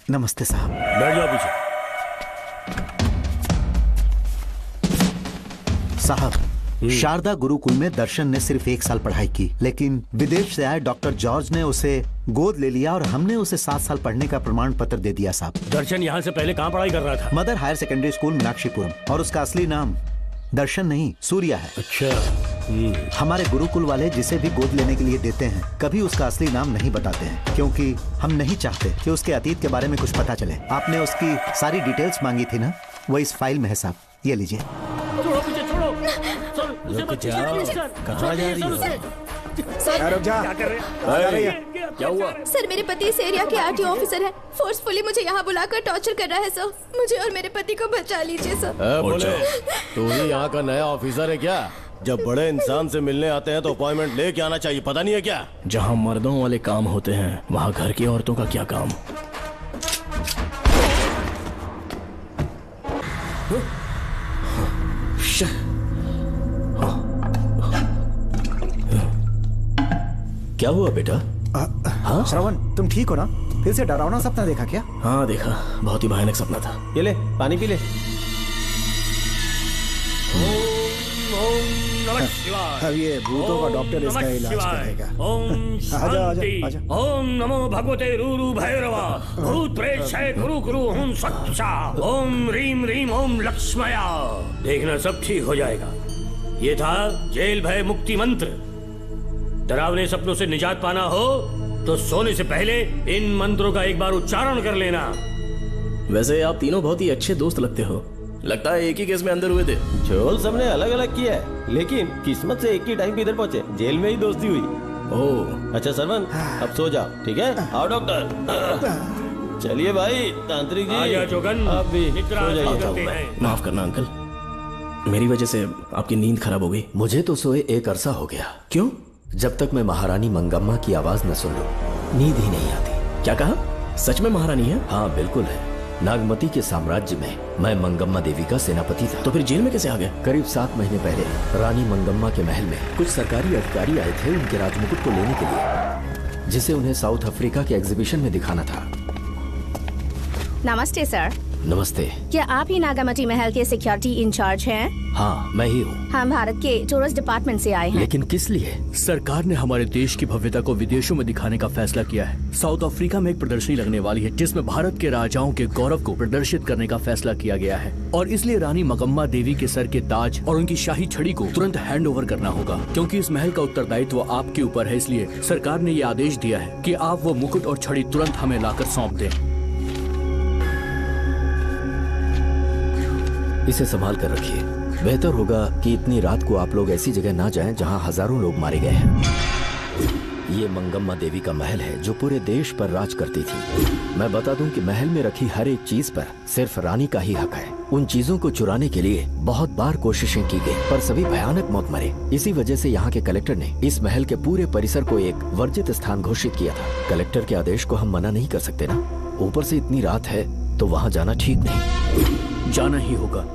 नमस्ते साहब। बैठ जाओ पीछे। साहब, शारदा गुरुकुल में दर्शन ने सिर्फ 1 साल पढ़ाई की, लेकिन विदेश से आए डॉक्टर जॉर्ज ने उसे गोद ले लिया और हमने उसे 7 साल पढ़ने का प्रमाण पत्र दे दिया साहब। दर्शन यहाँ से पहले कहाँ पढ़ाई कर रहा था? Mother Higher Secondary School Meenakshipuram, और उसका असली नाम दर्शन नहीं सूर्या है। अच्छा। हमारे गुरुकुल वाले जिसे भी गोद लेने के लिए देते हैं कभी उसका असली नाम नहीं बताते हैं, क्योंकि हम नहीं चाहते कि उसके अतीत के बारे में कुछ पता चले। आपने उसकी सारी डिटेल्स मांगी थी ना, वो इस फाइल में है साहब, ये लीजिए। छोड़ो पीछे, छोड़ो। कहाँ जा रही हो? रुक जा। क्या कर रहे हैं? क्या हुआ? सर, मेरे पति इस एरिया के आरटीओ ऑफिसर हैं। फोर्सफुली मुझे यहाँ बुलाकर टॉर्चर कर रहा है सर। मुझे और मेरे पति को बचा लीजिए सर। बोले, तू ही यहाँ का नया ऑफिसर है क्या? जब बड़े इंसान से मिलने आते हैं तो अपॉइंटमेंट लेके आना चाहिए, पता नहीं है क्या? जहाँ मर्दों वाले काम होते हैं वहाँ घर की औरतों का क्या काम? क्या हुआ बेटा? हाँ श्रवण, तुम ठीक हो ना? फिर से डरावना सपना देखा क्या? हाँ देखा, बहुत ही भयानक सपना था। ये ले पानी पी ले। अब ये भूतों का डॉक्टर इसका इलाज करेगा। आजा आजा आजा। ओम नमो भगवते रूरू भैरवा भूत प्रेत शय कुरु कुरु ओम सच्चा ओम रीम रीम ओम लक्ष्मया। देखना सब ठीक हो जाएगा। ये था जेल भय मुक्ति मंत्र। डरावने सपनों से निजात पाना हो तो सोने से पहले इन मंत्रों का एक बार उच्चारण कर लेना। वैसे आप तीनों बहुत ही अच्छे दोस्त लगते हो। लगता है एक ही केस में अंदर हुए थे। झोल सबने अलग अलग किया है, लेकिन किस्मत से एक ही टाइम पे इधर पहुंचे। जेल में ही दोस्ती हुई। ओह अच्छा सरवन, अब सो जाओ, ठीक है? आओ डॉक्टर। चलिए भाई तांत्रिक जी, आजा जोगन, अब भी निद्रा सो जाइए। करते हैं। माफ करना अंकल, मेरी वजह से आपकी नींद खराब हो गई। मुझे तो सोए 1 अरसा हो गया। क्यों? जब तक मैं महारानी मंगम्मा की आवाज न सुन लूं नींद ही नहीं आती। क्या कहा? सच में महारानी है? हाँ बिल्कुल है। नागमती के साम्राज्य में मैं मंगम्मा देवी का सेनापति था। तो फिर जेल में कैसे आ गए? करीब 7 महीने पहले रानी मंगम्मा के महल में कुछ सरकारी अधिकारी आए थे उनके राजमुकुट को लेने के लिए, जिसे उन्हें साउथ अफ्रीका के एग्जीबिशन में दिखाना था। नमस्ते सर। नमस्ते। क्या आप ही नागामती महल के सिक्योरिटी इंचार्ज हैं? हाँ मैं ही हूँ। हम भारत के टूरिस्ट डिपार्टमेंट से आए हैं। लेकिन किस लिए? सरकार ने हमारे देश की भव्यता को विदेशों में दिखाने का फैसला किया है। साउथ अफ्रीका में एक प्रदर्शनी लगने वाली है जिसमें भारत के राजाओं के गौरव को प्रदर्शित करने का फैसला किया गया है, और इसलिए रानी मंगम्मा देवी के सर के ताज और उनकी शाही छड़ी को तुरंत हैंड ओवर करना होगा। क्योंकि इस महल का उत्तरदायित्व आपके ऊपर है, इसलिए सरकार ने ये आदेश दिया है कि आप वो मुकुट और छड़ी तुरंत हमें लाकर सौंप दें। इसे संभाल कर रखिए। बेहतर होगा कि इतनी रात को आप लोग ऐसी जगह ना जाएं जहां हजारों लोग मारे गए हैं। ये मंगम्मा देवी का महल है जो पूरे देश पर राज करती थी। मैं बता दूं कि महल में रखी हर एक चीज पर सिर्फ रानी का ही हक है। उन चीजों को चुराने के लिए बहुत बार कोशिशें की गई, पर सभी भयानक मौत मरे। इसी वजह से यहाँ के कलेक्टर ने इस महल के पूरे परिसर को एक वर्जित स्थान घोषित किया था। कलेक्टर के आदेश को हम मना नहीं कर सकते ना। ऊपर से इतनी रात है तो वहाँ जाना ठीक नहीं। जाना ही होगा।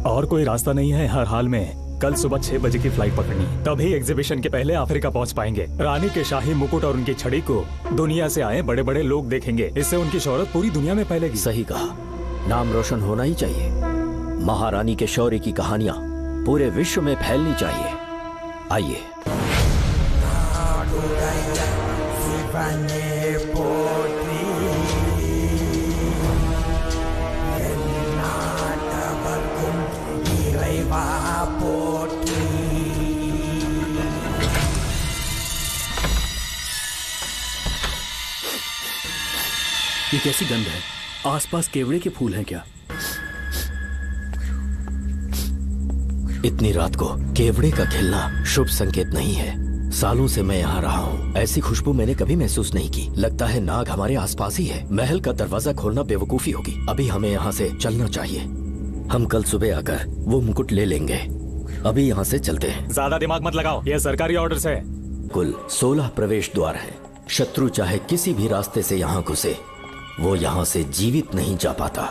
और कोई रास्ता नहीं है। हर हाल में कल सुबह 6 बजे की फ्लाइट पकड़नी, तभी एग्जीबिशन के पहले अफ्रीका पहुंच पाएंगे। रानी के शाही मुकुट और उनकी छड़ी को दुनिया से आए बड़े बड़े लोग देखेंगे। इससे उनकी शोहरत पूरी दुनिया में फैलेगी। सही कहा, नाम रोशन होना ही चाहिए। महारानी के शौर्य की कहानियां पूरे विश्व में फैलनी चाहिए। आइए। ये कैसी गंध है? आसपास केवड़े के फूल हैं क्या? इतनी रात को केवड़े का खिलना शुभ संकेत नहीं है। सालों से मैं यहाँ रहा हूँ, ऐसी खुशबू मैंने कभी महसूस नहीं की। लगता है नाग हमारे आसपास ही है। महल का दरवाजा खोलना बेवकूफी होगी। अभी हमें यहाँ से चलना चाहिए। हम कल सुबह आकर वो मुकुट ले लेंगे। अभी यहाँ से चलते हैं। ज्यादा दिमाग मत लगाओ, ये सरकारी ऑर्डर्स है। कुल 16 प्रवेश द्वार हैं। शत्रु चाहे किसी भी रास्ते से यहाँ घुसे, वो यहाँ से जीवित नहीं जा पाता।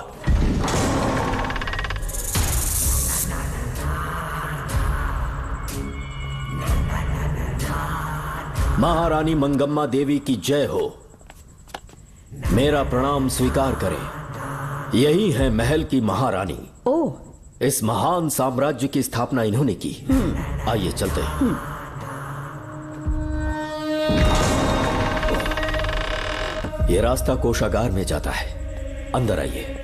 महारानी मंगम्मा देवी की जय हो। मेरा प्रणाम स्वीकार करें। यही है महल की महारानी। ओह, इस महान साम्राज्य की स्थापना इन्होंने की। आइए चलते हैं। ये रास्ता कोषागार में जाता है, अंदर आइए।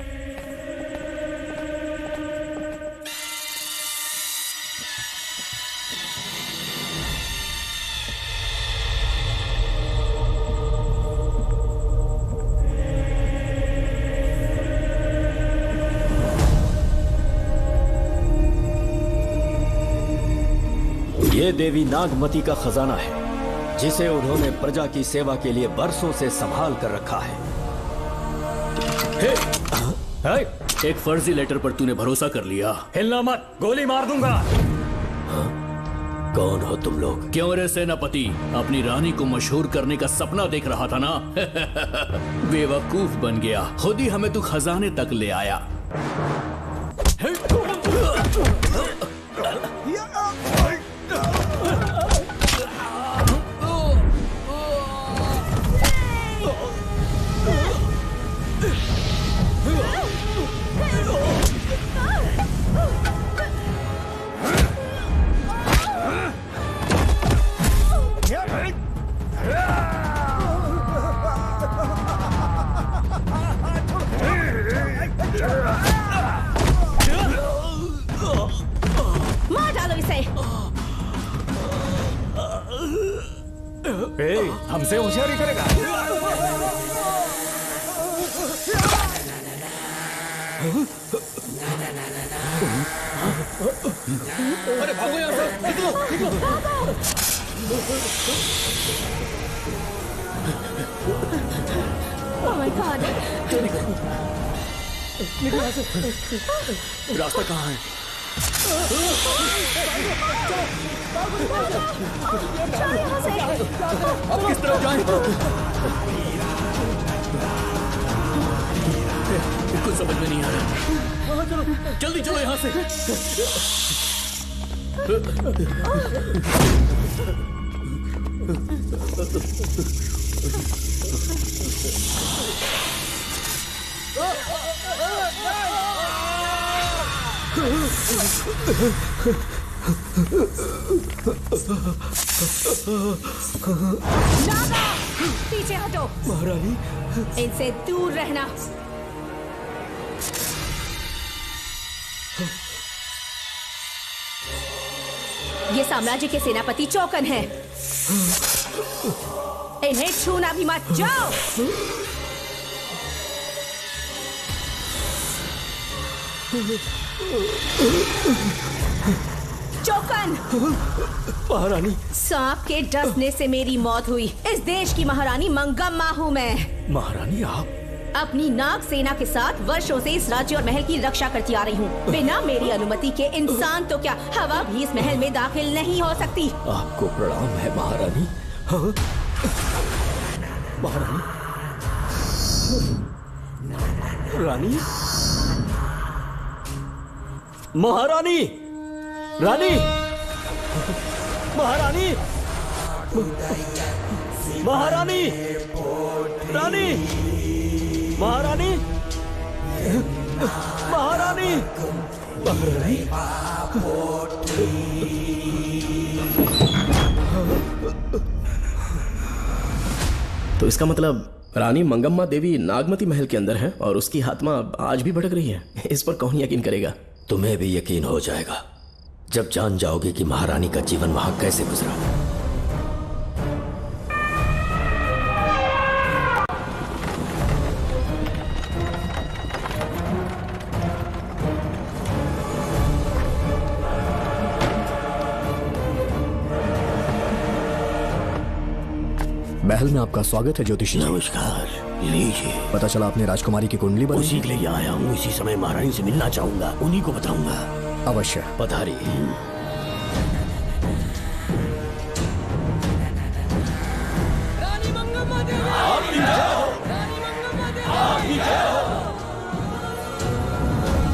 ये देवी नागमती का खजाना है, जिसे उन्होंने प्रजा की सेवा के लिए बरसों से संभाल कर रखा है। एक फर्जी लेटर पर तूने भरोसा कर लिया। हिलना मत, गोली मार दूंगा। कौन हो तुम लोग? क्यों रे सेनापति, अपनी रानी को मशहूर करने का सपना देख रहा था ना? बेवकूफ बन गया, खुद ही हमें तू खजाने तक ले आया। मार डालो इसे। हमसे होशियारी करेगा। अरे भागो यहाँ से, निकलो, निकलो। Oh my God! रास्ता कहाँ है? अब किस तरफ जाएं? कुछ समझ में नहीं आ रहा। जल्दी चलो यहाँ से। नागा, पीछे हटो। महारानी, इनसे दूर रहना। ये साम्राज्य के सेनापति चौकन हैं। इन्हें छूना भी मत। जाओ। चौकन। महारानी, सांप के डसने से मेरी मौत हुई। इस देश की महारानी मंगम्मा हूँ मैं। महारानी आप? अपनी नाग सेना के साथ वर्षों से इस राज्य और महल की रक्षा करती आ रही हूँ। बिना मेरी अनुमति के इंसान तो क्या, हवा भी इस महल में दाखिल नहीं हो सकती। आपको प्रणाम है महारानी। हाँ? महारानी, रानी, महारानी, रानी, महारानी, महारानी, रानी, महारानी, महारानी, महारानी। तो इसका मतलब रानी मंगम्मा देवी नागमती महल के अंदर है और उसकी आत्मा आज भी भटक रही है। इस पर कौन यकीन करेगा? तुम्हें भी यकीन हो जाएगा जब जान जाओगे कि महारानी का जीवन वहां कैसे गुजरा। महल में आपका स्वागत है ज्योतिषी। नमस्कार, लीजिए। पता चला आपने राजकुमारी की कुंडली बनाई। उसी के लिए आया हूँ। इसी समय महारानी से मिलना चाहूंगा, उन्हीं को बताऊंगा। अवश्य। पधारी।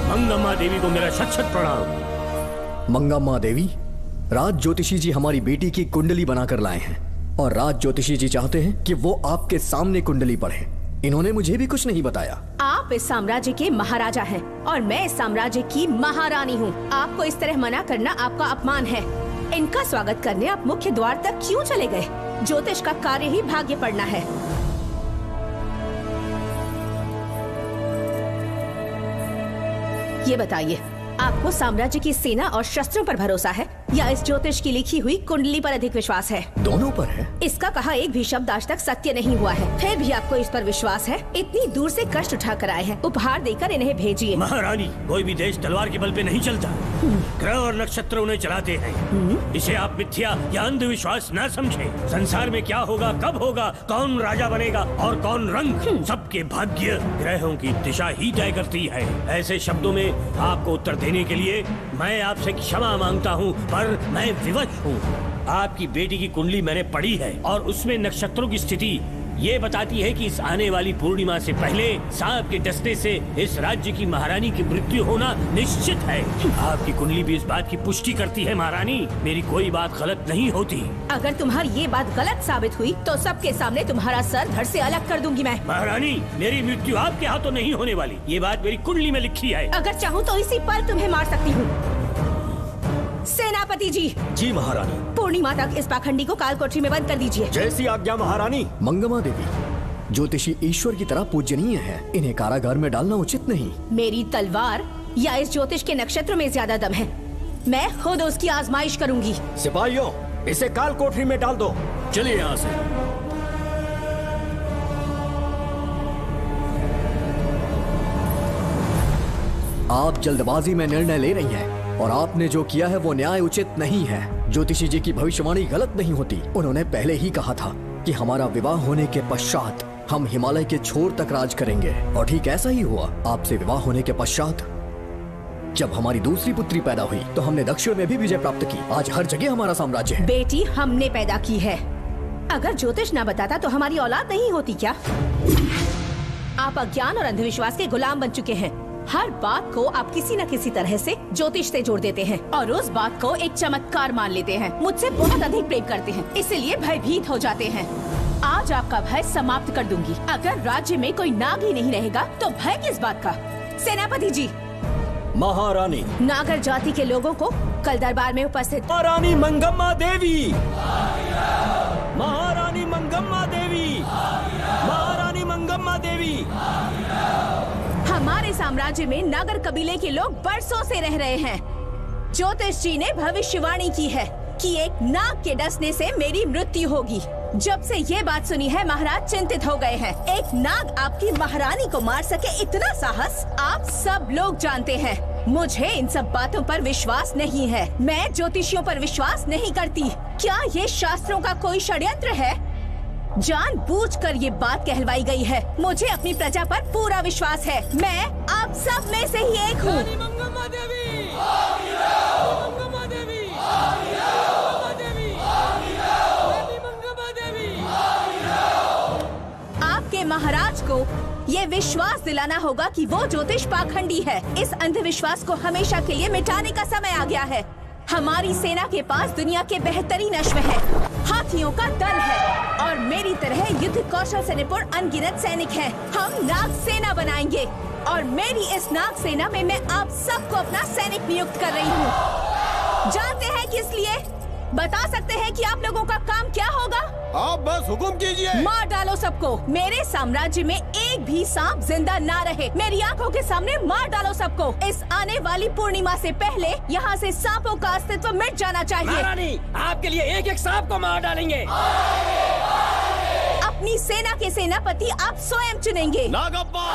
मंगम्मा देवी को मेरा शत शत प्रणाम। मंगम्मा देवी, राज ज्योतिषी जी हमारी बेटी की कुंडली बनाकर लाए हैं और राज ज्योतिषी जी चाहते हैं कि वो आपके सामने कुंडली पढ़े। इन्होंने मुझे भी कुछ नहीं बताया। आप इस साम्राज्य के महाराजा हैं और मैं इस साम्राज्य की महारानी हूँ। आपको इस तरह मना करना आपका अपमान है। इनका स्वागत करने आप मुख्य द्वार तक क्यों चले गए? ज्योतिष का कार्य ही भाग्य पढ़ना है। ये बताइए, आपको साम्राज्य की सेना और शस्त्रों पर भरोसा है या इस ज्योतिष की लिखी हुई कुंडली पर अधिक विश्वास है? दोनों पर है। इसका कहा एक भी शब्द आज तक सत्य नहीं हुआ है, फिर भी आपको इस पर विश्वास है? इतनी दूर से कष्ट उठा कर आए हैं, उपहार देकर इन्हें भेजिए। महारानी, कोई भी देश तलवार के बल पे नहीं चलता, ग्रह और नक्षत्र उन्हें चलाते हैं। इसे आप मिथ्या या अंधविश्वास न समझें। संसार में क्या होगा, कब होगा, कौन राजा बनेगा और कौन रंग, सबके भाग्य ग्रहों की दिशा ही तय करती है। ऐसे शब्दों में आपको उत्तर देने के लिए मैं आपसे क्षमा मांगता हूँ, पर मैं विवश हूँ। आपकी बेटी की कुंडली मैंने पढ़ी है और उसमें नक्षत्रों की स्थिति ये बताती है कि इस आने वाली पूर्णिमा से पहले सांप के डसने से इस राज्य की महारानी की मृत्यु होना निश्चित है। आपकी कुंडली भी इस बात की पुष्टि करती है। महारानी, मेरी कोई बात गलत नहीं होती। अगर तुम्हारी ये बात गलत साबित हुई तो सबके सामने तुम्हारा सर धड़ से अलग कर दूंगी मैं। महारानी, मेरी मृत्यु आपके हाथों नहीं होने वाली, ये बात मेरी कुंडली में लिखी है। अगर चाहूँ तो इसी पल तुम्हें मार सकती हूँ। सेनापति जी। जी महारानी। पूर्णिमा तक इस पाखंडी को काल कोठरी में बंद कर दीजिए। जैसी आज्ञा महारानी। मंगमा देवी, ज्योतिषी ईश्वर की तरह पूजनीय है, इन्हें कारागार में डालना उचित नहीं। मेरी तलवार या इस ज्योतिष के नक्षत्र में ज्यादा दम है, मैं खुद उसकी आजमाइश करूंगी। सिपाहियों, इसे काल कोठरी में डाल दो। चलिए यहाँ से। आप जल्दबाजी में निर्णय ले रही हैं और आपने जो किया है वो न्याय उचित नहीं है। ज्योतिषी जी की भविष्यवाणी गलत नहीं होती। उन्होंने पहले ही कहा था कि हमारा विवाह होने के पश्चात हम हिमालय के छोर तक राज करेंगे, और ठीक ऐसा ही हुआ। आपसे विवाह होने के पश्चात जब हमारी दूसरी पुत्री पैदा हुई तो हमने दक्षिण में भी विजय प्राप्त की। आज हर जगह हमारा साम्राज्य है। बेटी हमने पैदा की है। अगर ज्योतिष ना बताता तो हमारी औलाद नहीं होती क्या? आप अज्ञान और अंधविश्वास के गुलाम बन चुके हैं। हर बात को आप किसी न किसी तरह से ज्योतिष से जोड़ देते हैं और उस बात को एक चमत्कार मान लेते हैं। मुझसे बहुत अधिक प्रेम करते हैं, इसलिए भयभीत हो जाते हैं। आज आपका भय समाप्त कर दूंगी। अगर राज्य में कोई नाग ही नहीं रहेगा तो भय किस बात का? सेनापति जी। महारानी। नागर जाति के लोगों को कल दरबार में उपस्थित। महारानी मंगम्मा देवी। महारानी मंगम्मा देवी। महारानी मंगम्मा देवी। हमारे साम्राज्य में नागर कबीले के लोग बरसों से रह रहे हैं। ज्योतिष जी ने भविष्यवाणी की है कि एक नाग के डसने से मेरी मृत्यु होगी। जब से ये बात सुनी है महाराज चिंतित हो गए हैं। एक नाग आपकी महारानी को मार सके, इतना साहस आप सब लोग जानते हैं। मुझे इन सब बातों पर विश्वास नहीं है। मैं ज्योतिषियों पर विश्वास नहीं करती। क्या ये शास्त्रों का कोई षड्यंत्र है? जानबूझकर ये बात कहलवाई गई है। मुझे अपनी प्रजा पर पूरा विश्वास है। मैं आप सब में से ही एक हूँ। आपके महाराज को ये विश्वास दिलाना होगा कि वो ज्योतिष पाखंडी है। इस अंधविश्वास को हमेशा के लिए मिटाने का समय आ गया है। हमारी सेना के पास दुनिया के बेहतरीन अश्व है, हाथियों का दल है और मेरी तरह युद्ध कौशल से निपुण अनगिनत सैनिक हैं। हम नाग सेना बनाएंगे और मेरी इस नाग सेना में मैं आप सबको अपना सैनिक नियुक्त कर रही हूँ। जानते हैं किस लिए? बता सकते हैं कि आप लोगों का काम क्या होगा? आप बस हुक्म कीजिए। मार डालो सबको। मेरे साम्राज्य में एक भी सांप जिंदा ना रहे। मेरी आंखों के सामने मार डालो सबको। इस आने वाली पूर्णिमा से पहले यहाँ से सांपों का अस्तित्व मिट जाना चाहिए। महारानी, आपके लिए एक एक सांप को मार डालेंगे। अपनी सेना के सेनापति आप स्वयं चुनेंगे। नागप्पा।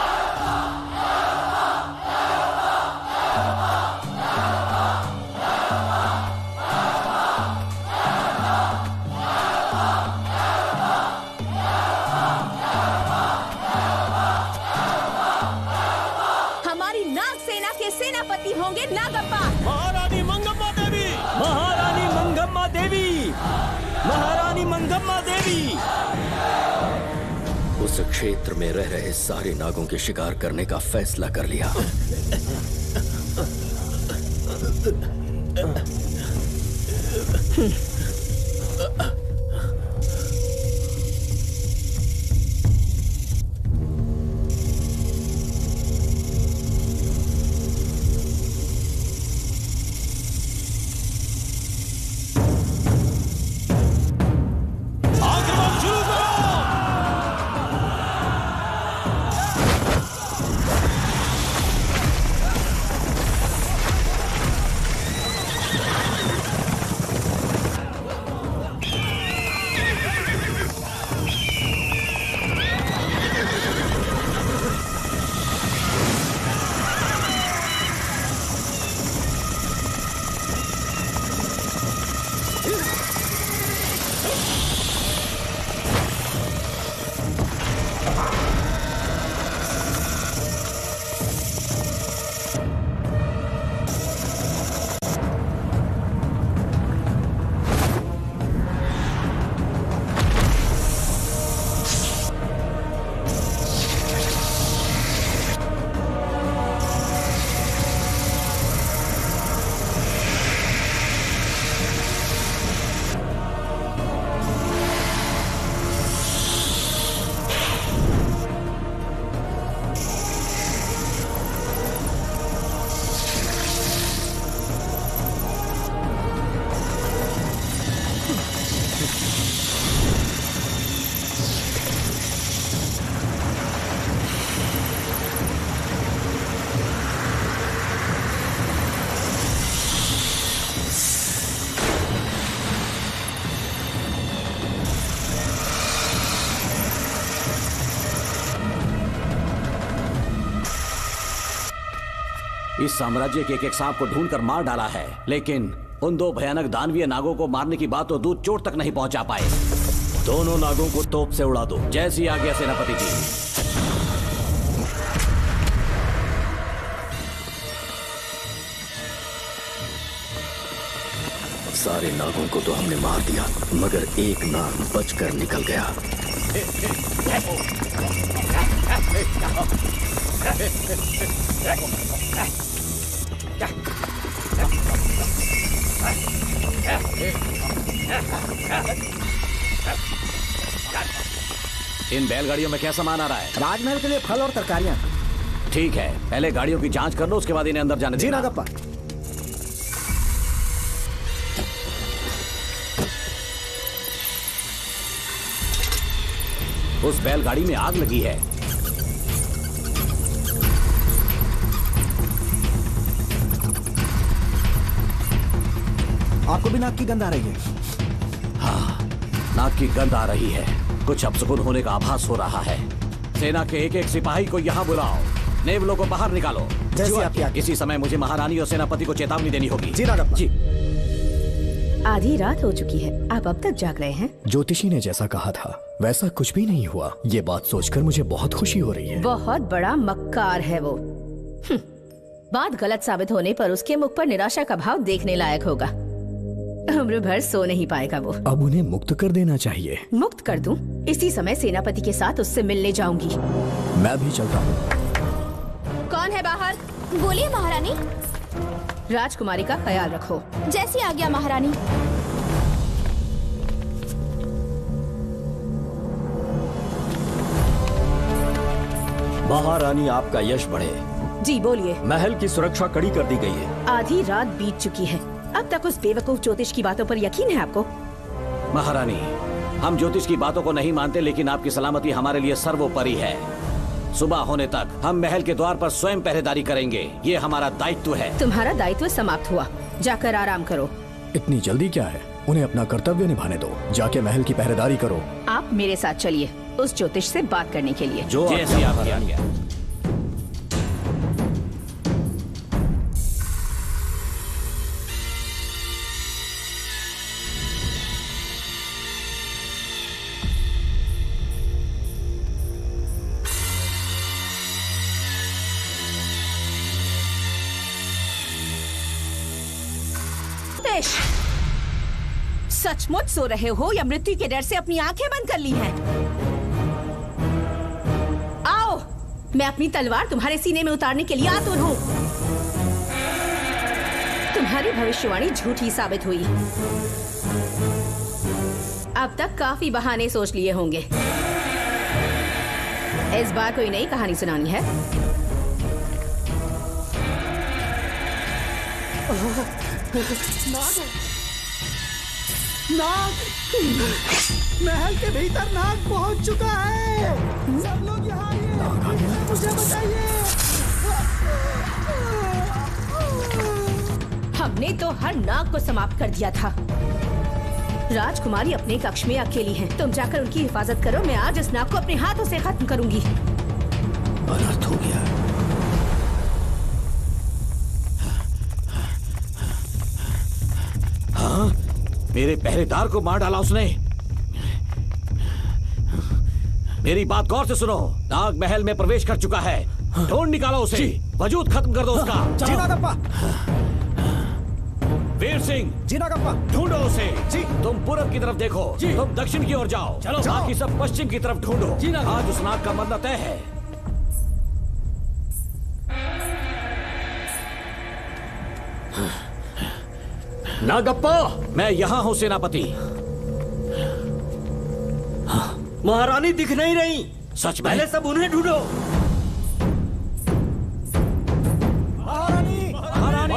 सेनापति होंगे नागप्पा। महारानी मंगम्मा देवी। महारानी मंगम्मा देवी। महारानी मंगम्मा देवी। उस क्षेत्र में रह रहे सारे नागों के शिकार करने का फैसला कर लिया। इस साम्राज्य के एक सांप को ढूंढकर मार डाला है, लेकिन उन 2 भयानक दानवीय नागों को मारने की बात तो दूध चोट तक नहीं पहुंचा पाए। दोनों नागों को तोप से उड़ा दो, जैसी आज्ञा सेनापति जी। सारे नागों को तो हमने मार दिया, मगर एक नाग बचकर निकल गया। इन बैलगाड़ियों में क्या सामान आ रहा है? राजमहल के लिए फल और तरकारियां। ठीक है, पहले गाड़ियों की जांच कर लो, उसके बाद इन्हें अंदर जाने देना। जी नागप्पा। उस बैलगाड़ी में आग लगी है। आपको भी नाक की गंध आ रही है? हाँ, नाक की गंध आ रही है। कुछ अपशकुन होने का आभास हो रहा है। सेना के एक सिपाही को यहाँ बुलाओ, नेवलों को बाहर निकालो। जैसी आपकी आज्ञा। इसी समय मुझे महारानी और सेनापति को चेतावनी देनी होगी। जी नागप्पा। जी। आधी रात हो चुकी है, आप अब तक जाग रहे हैं? ज्योतिषी ने जैसा कहा था वैसा कुछ भी नहीं हुआ। ये बात सोचकर मुझे बहुत खुशी हो रही है। बहुत बड़ा मक्कार है वो। बात गलत साबित होने पर उसके मुख पर निराशा का भाव देखने लायक होगा। उम्र भर सो नहीं पाएगा वो। अब उन्हें मुक्त कर देना चाहिए। मुक्त कर दूं? इसी समय सेनापति के साथ उससे मिलने जाऊंगी। मैं भी चलता हूँ। कौन है बाहर? बोलिए महारानी। राजकुमारी का ख्याल रखो। जैसी आज्ञा महारानी। महारानी, आपका यश बढ़े। जी बोलिए। महल की सुरक्षा कड़ी कर दी गई है। आधी रात बीत चुकी है, अब तक उस बेवकूफ ज्योतिष की बातों पर यकीन है आपको? महारानी, हम ज्योतिष की बातों को नहीं मानते, लेकिन आपकी सलामती हमारे लिए सर्वोपरि है। सुबह होने तक हम महल के द्वार पर स्वयं पहरेदारी करेंगे, ये हमारा दायित्व है। तुम्हारा दायित्व समाप्त हुआ, जाकर आराम करो। इतनी जल्दी क्या है? उन्हें अपना कर्तव्य निभाने दो। जाके महल की पहरेदारी करो। आप मेरे साथ चलिए उस ज्योतिष से बात करने के लिए। जो जैसी आपकी आज्ञा। सचमुच सो रहे हो या मृत्यु के डर से अपनी आंखें बंद कर ली हैं? आओ, मैं अपनी तलवार तुम्हारे सीने में उतारने के लिए आतुर हूँ। तुम्हारी भविष्यवाणी झूठी साबित हुई। अब तक काफी बहाने सोच लिए होंगे। इस बार कोई नई कहानी सुनानी है? नाग! महल के भीतर नाग पहुंच चुका है। सब लोग यहाँ आइए, मुझे बचाइए। हमने तो हर नाग को समाप्त कर दिया था। राजकुमारी अपने कक्ष में अकेली है, तुम जाकर उनकी हिफाजत करो। मैं आज इस नाग को अपने हाथों से खत्म करूंगी। अनर्थ हो गया। हाँ, मेरे पहरेदार को मार डाला उसने। मेरी बात गौर से सुनो। नाग महल में प्रवेश कर चुका है, ढूंढ निकालो उसे। वजूद खत्म कर दो उसका। जी नागप्पा। वीर सिंह, जी नागप्पा। ढूंढो उसे। जी। तुम पूरब की तरफ देखो, तुम दक्षिण की ओर जाओ। चलो। बाकी सब पश्चिम की तरफ ढूंढो। जी नागप्पा। आज उस नाग का मरना तय है। नागप्पा, मैं यहाँ हूँ सेनापति। महारानी दिख नहीं रही। सच में? पहले सब उन्हें ढूंढो। महारानी! महारानी!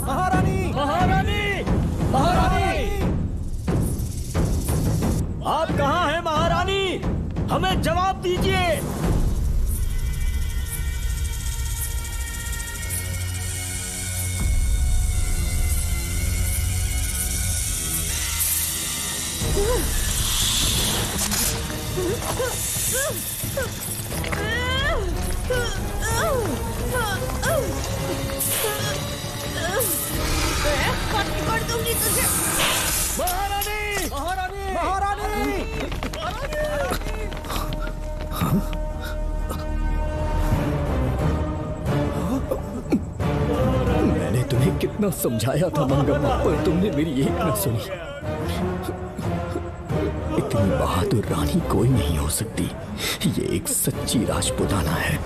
महारानी! महारानी! महारानी! आप कहाँ हैं महारानी? हमें जवाब दीजिए। कर दूंगी तुझे। महारानी महारानी महारानी मैंने तुम्हें कितना समझाया था मंगम्मा, पर तुमने मेरी एक न सुनी। इतनी बहादुर रानी कोई नहीं हो सकती। ये एक सच्ची राजपुताना है।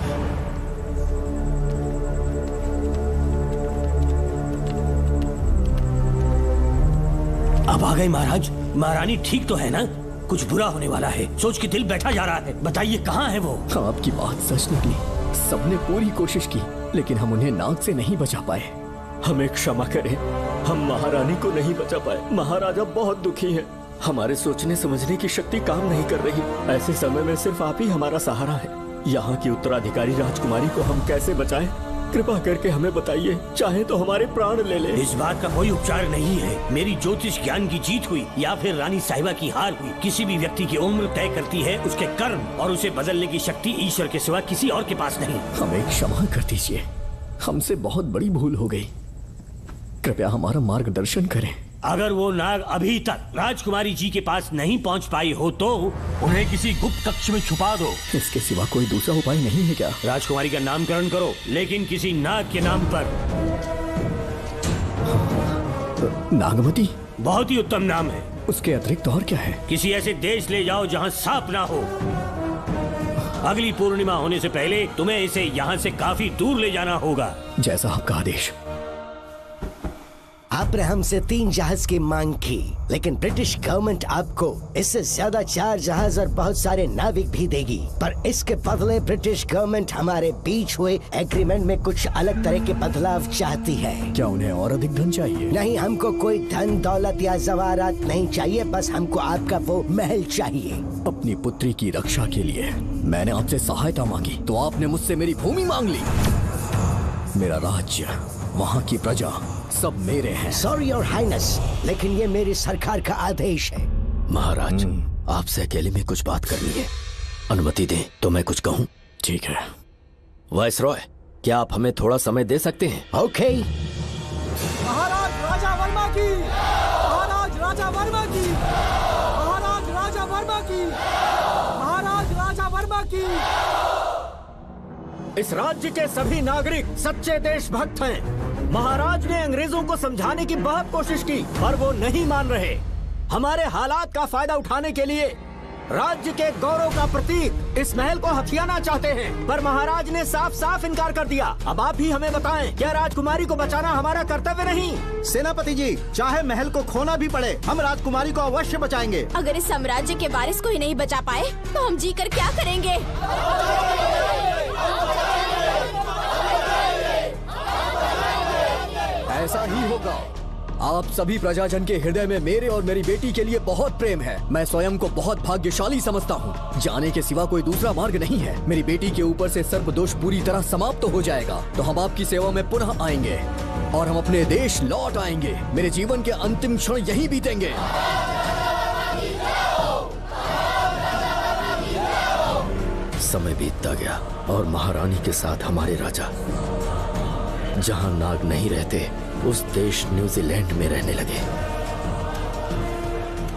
अब आ गए महाराज। महारानी ठीक तो है ना? कुछ बुरा होने वाला है, सोच के दिल बैठा जा रहा है। बताइए कहाँ है वो? आपकी बात सच निकली। सबने पूरी कोशिश की, लेकिन हम उन्हें नाग से नहीं बचा पाए। हमें क्षमा करें, हम महारानी को नहीं बचा पाए। महाराजा बहुत दुखी है। हमारे सोचने समझने की शक्ति काम नहीं कर रही। ऐसे समय में सिर्फ आप ही हमारा सहारा है। यहाँ की उत्तराधिकारी राजकुमारी को हम कैसे बचाएं? कृपा करके हमें बताइए, चाहे तो हमारे प्राण ले ले। इस बात का कोई उपचार नहीं है। मेरी ज्योतिष ज्ञान की जीत हुई या फिर रानी साहिबा की हार हुई। किसी भी व्यक्ति की उम्र तय करती है उसके कर्म, और उसे बदलने की शक्ति ईश्वर के सिवा किसी और के पास नहीं। हमें क्षमा कर दीजिए, हमसे बहुत बड़ी भूल हो गई। कृपया हमारा मार्गदर्शन करें। अगर वो नाग अभी तक राजकुमारी जी के पास नहीं पहुंच पाई हो तो उन्हें किसी गुप्त कक्ष में छुपा दो। इसके सिवा कोई दूसरा उपाय नहीं है क्या? राजकुमारी का नामकरण करो, लेकिन किसी नाग के नाम पर। नागमती बहुत ही उत्तम नाम है। उसके अतिरिक्त और क्या है? किसी ऐसे देश ले जाओ जहाँ सांप ना हो। अगली पूर्णिमा होने से पहले तुम्हें इसे यहाँ से काफी दूर ले जाना होगा। जैसा आपका आदेश। आपने हमसे 3 जहाज की मांग की, लेकिन ब्रिटिश गवर्नमेंट आपको इससे ज्यादा 4 जहाज और बहुत सारे नाविक भी देगी। पर इसके बदले ब्रिटिश गवर्नमेंट हमारे बीच हुए एग्रीमेंट में कुछ अलग तरह के बदलाव चाहती है। क्या उन्हें और अधिक धन चाहिए? नहीं, हमको कोई धन दौलत या जवाहरात नहीं चाहिए। बस हमको आपका वो महल चाहिए। अपनी पुत्री की रक्षा के लिए मैंने आपसे सहायता मांगी, तो आपने मुझसे मेरी भूमि मांग ली। मेरा राज्य, वहाँ की प्रजा सब मेरे हैं। सॉरी योर हाइनेस, लेकिन ये मेरी सरकार का आदेश है। महाराज, आपसे अकेले में कुछ बात करनी है। अनुमति दें तो मैं कुछ कहूँ? ठीक है। वायसरॉय, क्या आप हमें थोड़ा समय दे सकते हैं? ओके। महाराज राजा वर्मा की, महाराज राजा वर्मा की, महाराज राजा वर्मा की, महाराज राजा वर्मा की। इस राज्य के सभी नागरिक सच्चे देशभक्त हैं। महाराज ने अंग्रेजों को समझाने की बहुत कोशिश की, पर वो नहीं मान रहे। हमारे हालात का फायदा उठाने के लिए राज्य के गौरव का प्रतीक इस महल को हथियाना चाहते हैं, पर महाराज ने साफ साफ इनकार कर दिया। अब आप ही हमें बताएं, क्या राजकुमारी को बचाना हमारा कर्तव्य नहीं? सेनापति जी, चाहे महल को खोना भी पड़े, हम राजकुमारी को अवश्य बचाएंगे। अगर इस साम्राज्य के वारिस को ही नहीं बचा पाए तो हम जी कर क्या करेंगे? ऐसा ही होगा। आप सभी प्रजाजन के हृदय में मेरे और मेरी बेटी के लिए बहुत प्रेम है। मैं स्वयं को बहुत भाग्यशाली समझता हूँ। जाने के सिवा कोई दूसरा मार्ग नहीं है। मेरी बेटी के ऊपर से सर्प दोष पूरी तरह समाप्त हो जाएगा, तो हम आपकी सेवा में पुनः आएंगे और हम अपने देश लौट आएंगे। मेरे जीवन के अंतिम क्षण यहीं बीतेंगे। समय बीतता गया और महारानी के साथ हमारे राजा जहां नाग नहीं रहते उस देश न्यूजीलैंड में रहने लगे,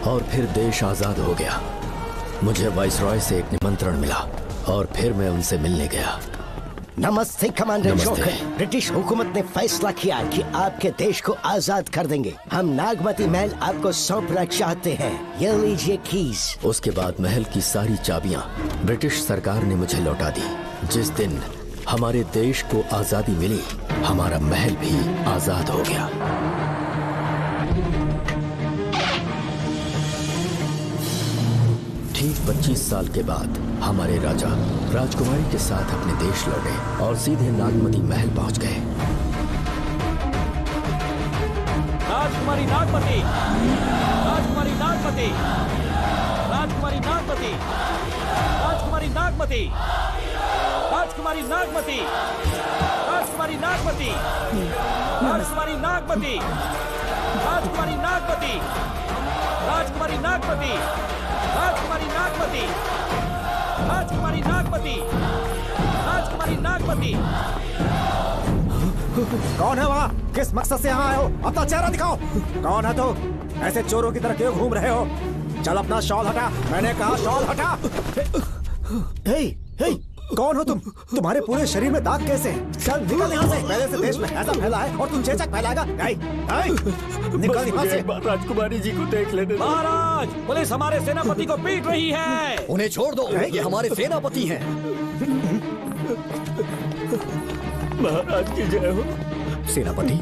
और फिर देश आजाद हो गया। मुझे वाइसरॉय से एक निमंत्रण मिला और फिर मैं उनसे मिलने गया। नमस्ते कमांडर नमस्ते। जोकर। ब्रिटिश हुकूमत ने फैसला किया कि आपके देश को आजाद कर देंगे। हम नागमती महल आपको सौंपना चाहते हैं। ये लीजिए कीज। उसके बाद महल की सारी चाबियां ब्रिटिश सरकार ने मुझे लौटा दी। जिस दिन हमारे देश को आजादी मिली, हमारा महल भी आजाद हो गया। ठीक 25 साल के बाद हमारे राजा राजकुमारी के साथ अपने देश लौटे और सीधे नागमती महल पहुंच गए। राजकुमारी नागमती, राजकुमारी नागमती, राजकुमारी नागमती, राजकुमारी नागमती, राजकुमारी नागमती, राजकुमारी नागमती, राजकुमारी नागमती, राजकुमारी नागमती, राजकुमारी नागमती, राजकुमारी नागमती, राजकुमारी नागमती, राजकुमारी राजकुमारी नागमती। कौन है वहाँ? किस मकसद से यहाँ आए हो? अपना चेहरा दिखाओ। कौन है तो? ऐसे चोरों की तरह क्यों घूम रहे हो? चल अपना शॉल हटा। मैंने कहा शॉल हटा। हे, हे, कौन हो तुम? तुम्हारे पूरे शरीर में दाग कैसे हैं? चल निकल यहाँ से। पहले से देश में ऐसा फैला है और तुम चेचक फैलाएगा? निकल यहाँ से। राजकुमारी जी को देख लेने दो। महाराज, पुलिस हमारे सेनापति को पीट रही है। उन्हें छोड़ दो, ये हमारे सेनापति हैं। महाराज की जय हो। सेनापति,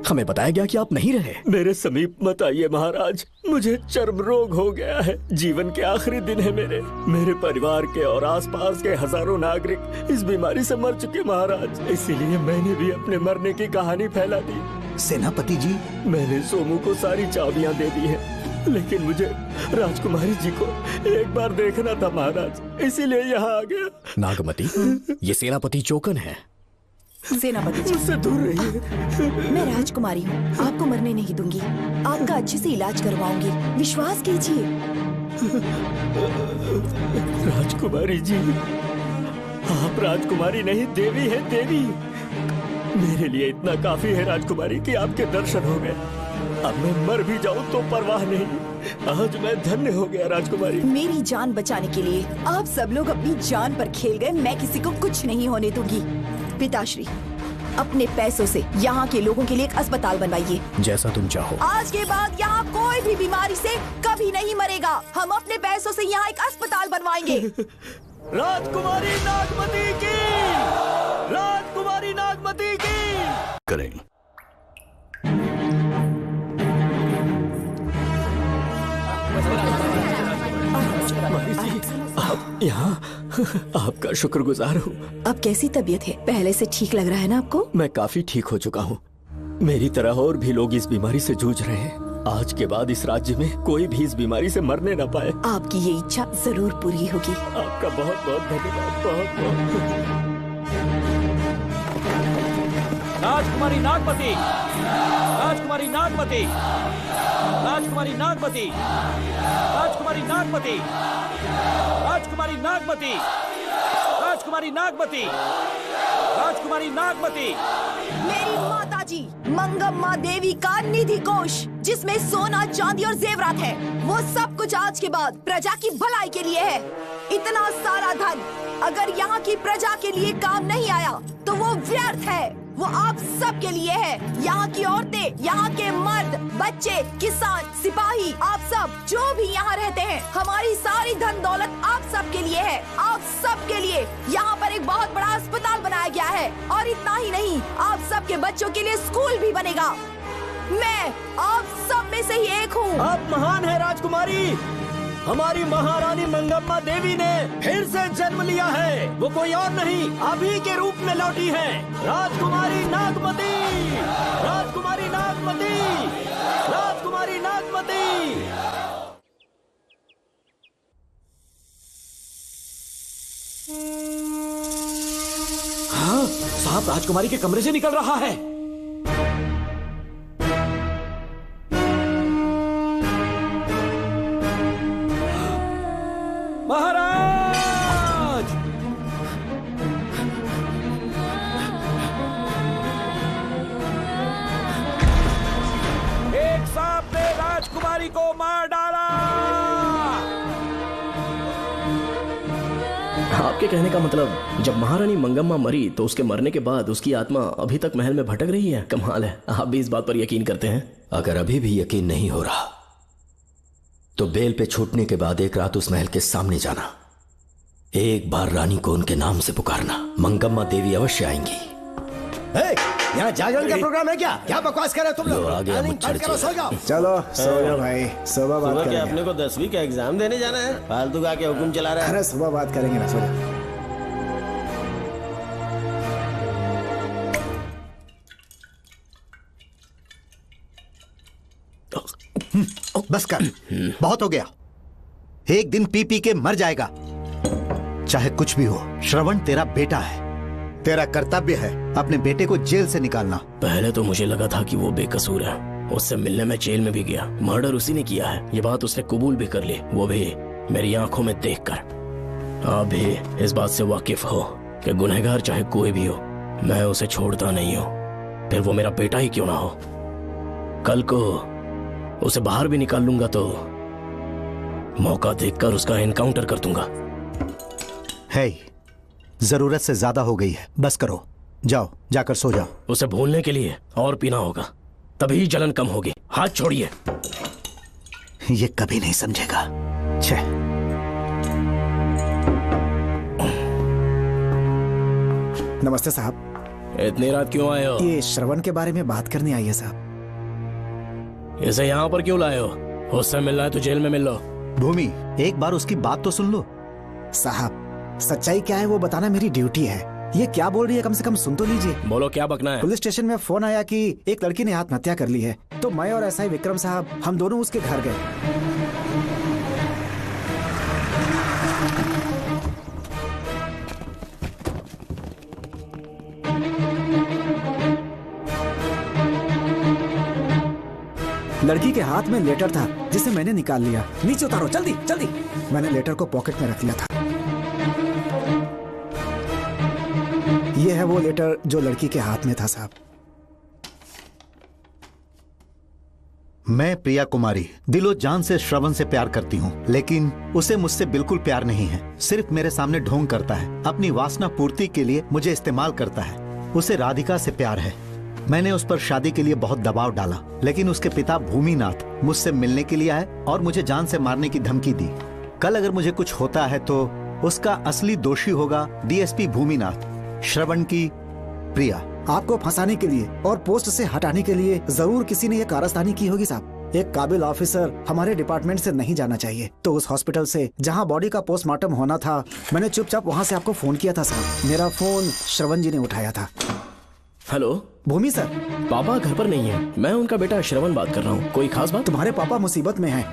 हमें बताया गया कि आप नहीं रहे। मेरे समीप मत आइए महाराज, मुझे चर्म रोग हो गया है। जीवन के आखिरी दिन है मेरे परिवार के और आसपास के हजारों नागरिक इस बीमारी से मर चुके महाराज। इसीलिए मैंने भी अपने मरने की कहानी फैला दी। सेनापति जी, मैंने सोमू को सारी चाबियां दे दी हैं, लेकिन मुझे राजकुमारी जी को एक बार देखना था महाराज, इसीलिए यहाँ आ गया। नागमती, ये सेनापति चोकन है। सेनापति जी, उससे दूर रहिए। मैं राजकुमारी हूँ, आपको मरने नहीं दूंगी। आपका अच्छे से इलाज करवाऊंगी, विश्वास कीजिए। राजकुमारी जी, आप राजकुमारी नहीं देवी है, देवी। मेरे लिए इतना काफी है राजकुमारी कि आपके दर्शन हो गए। अब मैं मर भी जाऊं तो परवाह नहीं। आज मैं धन्य हो गया राजकुमारी। मेरी जान बचाने के लिए आप सब लोग अपनी जान पर खेल गए। मैं किसी को कुछ नहीं होने दूंगी। पिताश्री, अपने पैसों से यहाँ के लोगों के लिए एक अस्पताल बनवाइए। जैसा तुम चाहो। आज के बाद यहाँ कोई भी बीमारी से कभी नहीं मरेगा। हम अपने पैसों से यहाँ एक अस्पताल बनवाएंगे। राजकुमारी नागमती की, राजकुमारी नागमती की। करें। आप यहाँ, आपका शुक्रगुजार हूँ। अब कैसी तबीयत है? पहले से ठीक लग रहा है ना आपको? मैं काफी ठीक हो चुका हूँ। मेरी तरह और भी लोग इस बीमारी से जूझ रहे हैं। आज के बाद इस राज्य में कोई भी इस बीमारी से मरने न पाए। आपकी ये इच्छा जरूर पूरी होगी। आपका बहुत बहुत धन्यवाद। बहुत बहुत। राजकुमारी नागमती, राजकुमारी नागमती, राजकुमारी नागमती, राजकुमारी नागमती, राजकुमारी नागमती, राजकुमारी नागमती, राजकुमारी नागमती। मेरी माता जी मंगम्मा देवी का निधि कोष, जिसमें सोना, चांदी और जेवरात है, वो सब कुछ आज के बाद प्रजा की भलाई के लिए है। इतना सारा धन अगर यहाँ की प्रजा के लिए काम नहीं आया तो वो व्यर्थ है। वो आप सब के लिए है। यहाँ की औरतें, यहाँ के मर्द, बच्चे, किसान, सिपाही, आप सब जो भी यहाँ रहते हैं, हमारी सारी धन दौलत आप सब के लिए है। आप सब के लिए यहाँ पर एक बहुत बड़ा अस्पताल बनाया गया है। और इतना ही नहीं, आप सब के बच्चों के लिए स्कूल भी बनेगा। मैं आप सब में से ही एक हूँ। आप महान है राजकुमारी। हमारी महारानी मंगम्मा देवी ने फिर से जन्म लिया है। वो कोई और नहीं, अभी के रूप में लौटी है। राजकुमारी नागमती, राजकुमारी नागमती, राजकुमारी नागमती। हाँ, सांप राजकुमारी के कमरे से निकल रहा है। महाराज! एक सांप ने राजकुमारी को मार डाला। आपके कहने का मतलब जब महारानी मंगम्मा मरी तो उसके मरने के बाद उसकी आत्मा अभी तक महल में भटक रही है? कमाल है, आप भी इस बात पर यकीन करते हैं? अगर अभी भी यकीन नहीं हो रहा तो बेल पे छूटने के बाद एक रात उस महल के सामने जाना, एक बार रानी को उनके नाम से पुकारना। मंगम्मा देवी अवश्य आएंगी। यहाँ जागरण का प्रोग्राम है क्या? क्या बकवास कर रहे हो तुम लोग? आ गया मुझ करो, सो जाओ। चलो सो जाओ भाई, सुबह बात सुबह करेंगे। क्या अपने को 10वीं का एग्जाम देने जाना है? फालतू का क्या हुक्म चला रहा है? अरे सुबह बात करेंगे ना, सो जाओ। बस कर, बहुत हो गया। एक दिन पी पी के मर जाएगा। चाहे कुछ भी हो, श्रवण तेरा बेटा है। तेरा कर्तव्य है अपने बेटे को जेल से निकालना। पहले तो मुझे लगा था कि वो बेकसूर है। उससे मिलने में जेल में भी गया। मर्डर उसी ने किया है, ये बात उसने कबूल भी कर ली, वो भी मेरी आंखों में देखकर। आप भी इस बात से वाकिफ हो। कि गुनहगार चाहे कोई भी हो, मैं उसे छोड़ता नहीं हूं, फिर वो मेरा बेटा ही क्यों ना हो। कल को उसे बाहर भी निकाल लूंगा तो मौका देखकर उसका एनकाउंटर कर दूंगा। है, जरूरत से ज्यादा हो गई है, बस करो, जाओ जाकर सो जाओ। उसे भूलने के लिए और पीना होगा, तभी जलन कम होगी। हाथ छोड़िए। ये कभी नहीं समझेगा। छह। नमस्ते साहब। इतनी रात क्यों आए हो? ये श्रवण के बारे में बात करने आई है साहब। इसे यहाँ पर क्यों लाए हो? उससे मिलना है तो जेल में मिल लो। भूमि, एक बार उसकी बात तो सुन लो। साहब, सच्चाई क्या है वो बताना मेरी ड्यूटी है। ये क्या बोल रही है कम से कम सुन तो लीजिए। बोलो, क्या बकना है? पुलिस स्टेशन में फोन आया कि एक लड़की ने आत्महत्या कर ली है, तो मैं और एसआई विक्रम साहब हम दोनों उसके घर गए। लड़की के हाथ में लेटर था जिसे मैंने निकाल लिया। नीचे उतारो, जल्दी जल्दी। मैंने लेटर को पॉकेट में रख लिया था। ये है वो लेटर जो लड़की के हाथ में था साहब। मैं प्रिया कुमारी दिलो जान से श्रवण से प्यार करती हूँ, लेकिन उसे मुझसे बिल्कुल प्यार नहीं है। सिर्फ मेरे सामने ढोंग करता है, अपनी वासना पूर्ति के लिए मुझे इस्तेमाल करता है। उसे राधिका से प्यार है। मैंने उस पर शादी के लिए बहुत दबाव डाला, लेकिन उसके पिता भूमिनाथ मुझसे मिलने के लिए आए और मुझे जान से मारने की धमकी दी। कल अगर मुझे कुछ होता है तो उसका असली दोषी होगा डीएसपी भूमिनाथ। श्रवण की प्रिया। आपको फंसाने के लिए और पोस्ट से हटाने के लिए जरूर किसी ने ये कारस्तानी की होगी साहब। एक काबिल ऑफिसर हमारे डिपार्टमेंट से नहीं जाना चाहिए। तो उस हॉस्पिटल से जहां बॉडी का पोस्टमार्टम होना था, मैंने चुपचाप वहां से आपको फोन किया था साहब। मेरा फोन श्रवण जी ने उठाया था। हेलो भूमि सर। पापा घर पर नहीं है, मैं उनका बेटा श्रवण बात कर रहा हूँ। कोई खास बात? तुम्हारे पापा मुसीबत में हैं।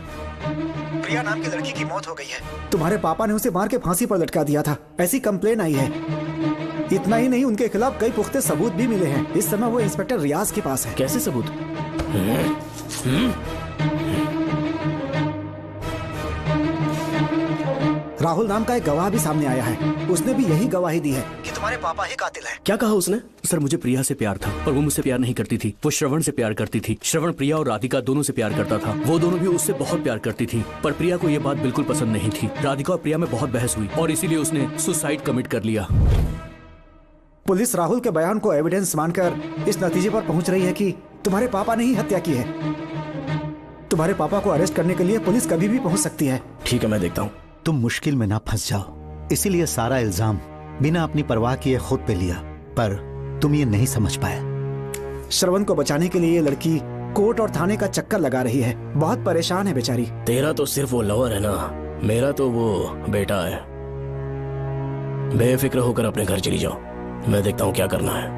प्रिया नाम की लड़की की मौत हो गई है। तुम्हारे पापा ने उसे मार के फांसी पर लटका दिया था, ऐसी कंप्लेन आई है। इतना ही नहीं, उनके खिलाफ कई पुख्ते सबूत भी मिले हैं। इस समय वो इंस्पेक्टर रियाज के पास है। कैसे सबूत? राहुल नाम का एक गवाह भी सामने आया है। उसने भी यही गवाही दी है कि तुम्हारे पापा ही कातिल हैं। क्या कहा उसने? सर, मुझे प्रिया से प्यार था, पर वो मुझसे प्यार नहीं करती थी। वो श्रवण से प्यार करती थी। श्रवण प्रिया और राधिका दोनों से प्यार करता था। वो दोनों भी उससे बहुत प्यार करती थी, पर प्रिया को ये बात बिल्कुल पसंद नहीं थी। राधिका और प्रिया में बहुत बहस हुई और इसीलिए उसने सुसाइड कमिट कर लिया। पुलिस राहुल के बयान को एविडेंस मानकर इस नतीजे पर पहुंच रही है कि तुम्हारे पापा ने ही हत्या की है। तुम्हारे पापा को अरेस्ट करने के लिए पुलिस कभी भी पहुंच सकती है। ठीक है, मैं देखता हूँ। तुम मुश्किल में ना फंस जाओ, इसीलिए सारा इल्जाम बिना अपनी परवाह किए खुद पे लिया, पर तुम ये नहीं समझ पाए। श्रवण को बचाने के लिए ये लड़की कोर्ट और थाने का चक्कर लगा रही है। बहुत परेशान है बेचारी। तेरा तो सिर्फ वो लवर है ना, मेरा तो वो बेटा है। बेफिक्र होकर अपने घर चली जाओ, मैं देखता हूँ क्या करना है।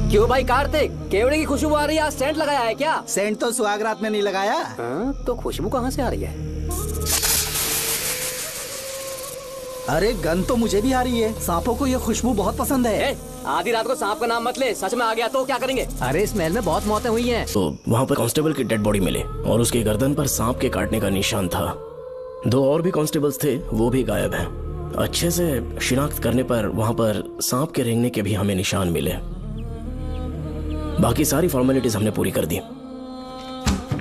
क्यों भाई कार्तिक, केवड़े की खुशबू आ रही है। आज सेंट लगाया है क्या? सेंट तो सुहागरात में नहीं लगाया। तो खुशबू कहाँ से आ रही है? अरे गन तो मुझे भी आ रही है। सांपों को ये खुशबू बहुत पसंद है। आधी रात को सांप का नाम मत ले, सच में आ गया तो क्या करेंगे? अरे इस महल में बहुत मौतें हुई हैं। तो वहाँ पर कांस्टेबल की डेड बॉडी मिले और उसके गर्दन पर सांप के काटने का निशान था। 2 और भी कांस्टेबल्स थे, वो भी गायब हैं। अच्छे से शिनाख्त करने पर वहाँ पर सांप के रेंगने के भी हमें निशान मिले। बाकी सारी फॉर्मेलिटीज हमने पूरी कर दी।